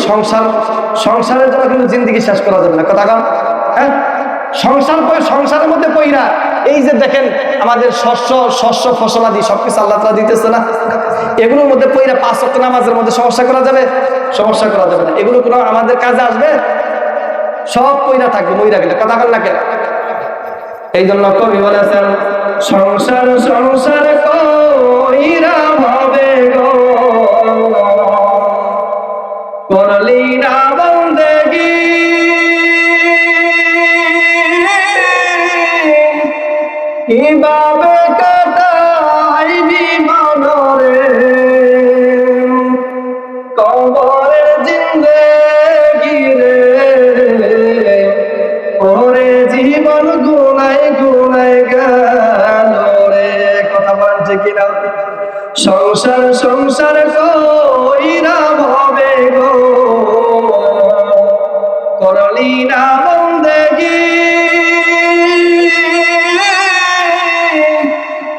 সংসারের জন্য কিন্তু জিন্দেগি শেষ করা যাবে না, কথা কন। হ্যাঁ, সংসারের মধ্যে পইরা এই যে দেখেন আমাদের শস্য ফসলাদি সবকিছু আল্লাহ তাআলা দিতেছে না, এগুলোর মধ্যে পইরা 5 ওয়াক্ত নামাজের মধ্যে সমস্যা করা যাবে? সমস্যা করা যাবে না। এগুলো কোনো আমাদের কাজে আসবে? সব পইরা থাকবে, মইরা গেলে, কথা কন না কেন? এই জন্য কবি বলেছেন, সংসার সংসার কইরা ভাবে গো, করলি না বন্দেগি, কিভাবে কাটাইবি মনরে, কবরের জিন্দেগি রে, ওরে জীবন গুনাই গুনাই গেল রে, কথা বলেন ঠিক কিনা? সংসার সংসার কইরা ভাবে গো, করলি না বন্দেগি,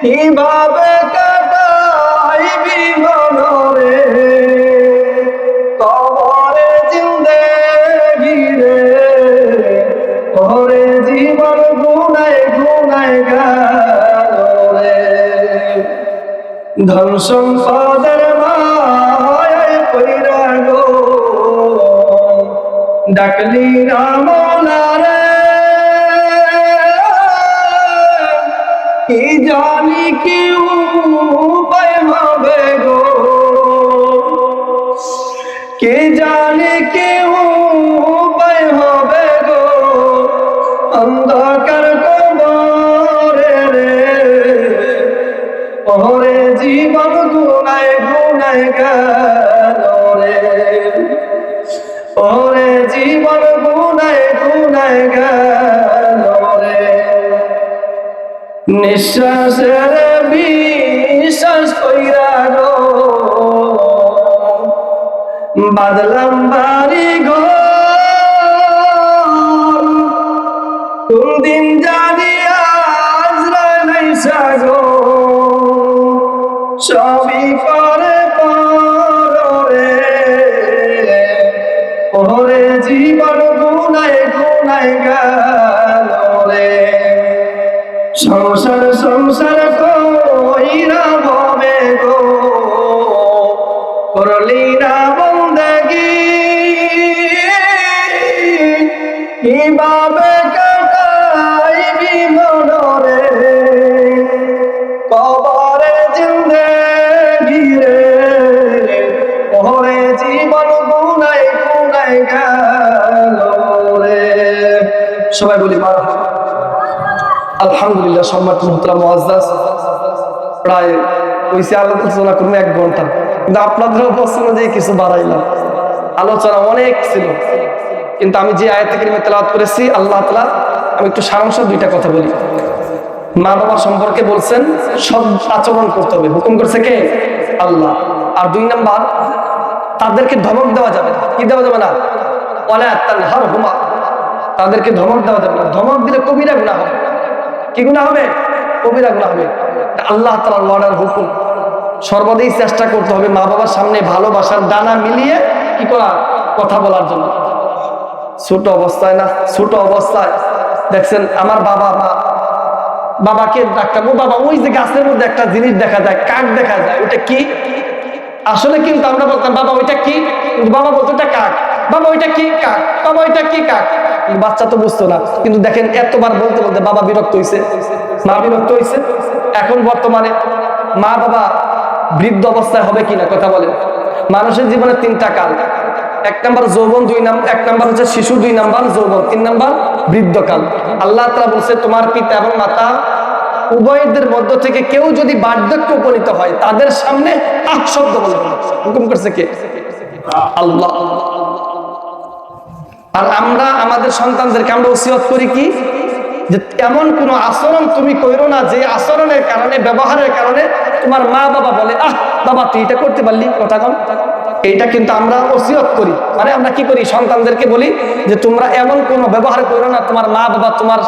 কিভাবে কাটাইবি মনরে, কবরে জিন্দেগি রে, ওরে জীবন গুনাই গুনাই গেল রে। ধন সম্পদের মায়ায় পইরা গো, ডাকলি না মনারে, কি জানি কি উপায় হবে গো, কি জানি কি উপায় হবে গো, অন্ধকার কবরে রে, ওরে জীবন গুনাই গুনাই গেল রে, ওরে জীবন গুনাই গুনাই গেল রে। নিঃশ্বাসের বিশ্বাস কইরা গো, বাদলাম বাড়ি ঘর, কোন দিন জানি আজরাইল আইসা গো, সবই করে পরে, ওরে জীবন গুনাই গুনাই গেল রে। সংসার সংসার কইরা ভাবে গো, করলি না বন্দেগি, কিভাবে কাটাইবি মনরে, কবরে জিন্দেগি রে, ওরে গেল রে। সবাই বলি মারহাবা। আলহামদুলিল্লাহ। সম্মানিত মুহতারাম মুআজ্জাজ, প্রায় হইছে আলোচনা করবো 1 ঘন্টা, কিন্তু আপনাদের প্রশ্ন অনুযায়ী কিছু বাড়াইলাম। আলোচনা অনেক ছিল, কিন্তু আমি যে আয়াত কারিমা তেলাওয়াত করেছি আল্লাহ তাআলা, আমি একটু সারাংশ 2টা কথা বলি। মা বাবা সম্পর্কে বলছেন সব আচরণ করতে হবে, হুকুম করছে কে? আল্লাহ। আর 2 নাম্বার, তাদেরকে ধমক দেওয়া যাবে না। কি দেওয়া যাবে না? ওয়ালা তানহারহুমা, তাদেরকে ধমক দেওয়া যাবে না। ধমক দিলে কবিরা গুনাহ হবে। কি গুনাহ হবে? কবিরা গুনাহ হবে। আল্লাহ তাআলার ওয়ার্ডার হুকুম, সর্বদাই চেষ্টা করতে হবে মা বাবার সামনে ভালোবাসার ডানা মিলিয়ে কি করা, কথা বলার জন্য। ছোট অবস্থায় না, ছোট অবস্থায় দেখছেন আমার বাবা মা, বাবাকে ডাকতাম, ও বাবা, ওই যে গাছের মধ্যে একটা জিনিস দেখা যায়, কাক দেখা যায়, ওটা কি? আসলে কিন্তু আমরা বলতাম বাবা ওইটা কি, কিন্তু বাবা বলতো ওটা কাক। বাবা ওইটা কি? কাক। বাবা ওইটা কি? কাক। বাচ্চা তো বুঝতো না, কিন্তু দেখেন এতবার বলতে বলতে বাবা বিরক্ত হয়েছে, মা বিরক্ত হয়েছে। এখন বর্তমানে মা বাবা বৃদ্ধ অবস্থায় হবে কিনা কথা বলেন? মানুষের জীবনে 3টা কাল, 1 নাম্বার যৌবন, 1 নাম্বার হচ্ছে শিশু, 2 নাম্বার যৌবন, 3 নাম্বার বৃদ্ধকাল। আল্লাহ তাআলা বলছে তোমার পিতা এবং মাতা উভয়দের মধ্য থেকে কেউ যদি বার্ধক্য উপনীত হয় তাদের সামনে আহ শব্দ বলে। হুকুম করছে কে? আল্লাহ। আর আমরা আমাদের সন্তানদেরকে আমরা ওসিয়ত করি কি, যে এমন কোন আচরণ তুমি কইরো না যে আচরণের কারণে, ব্যবহারের কারণে তোমার মা বাবা বলে আহ বাবা তুই এটা করতে পারলি, কথা কম। এইটা কিন্তু আমরা ওসিয়ত করি, মানে আমরা কি করি, সন্তানদেরকে বলি যে তোমরা এমন কোন ব্যবহার করো না তোমার মা বাবা তোমার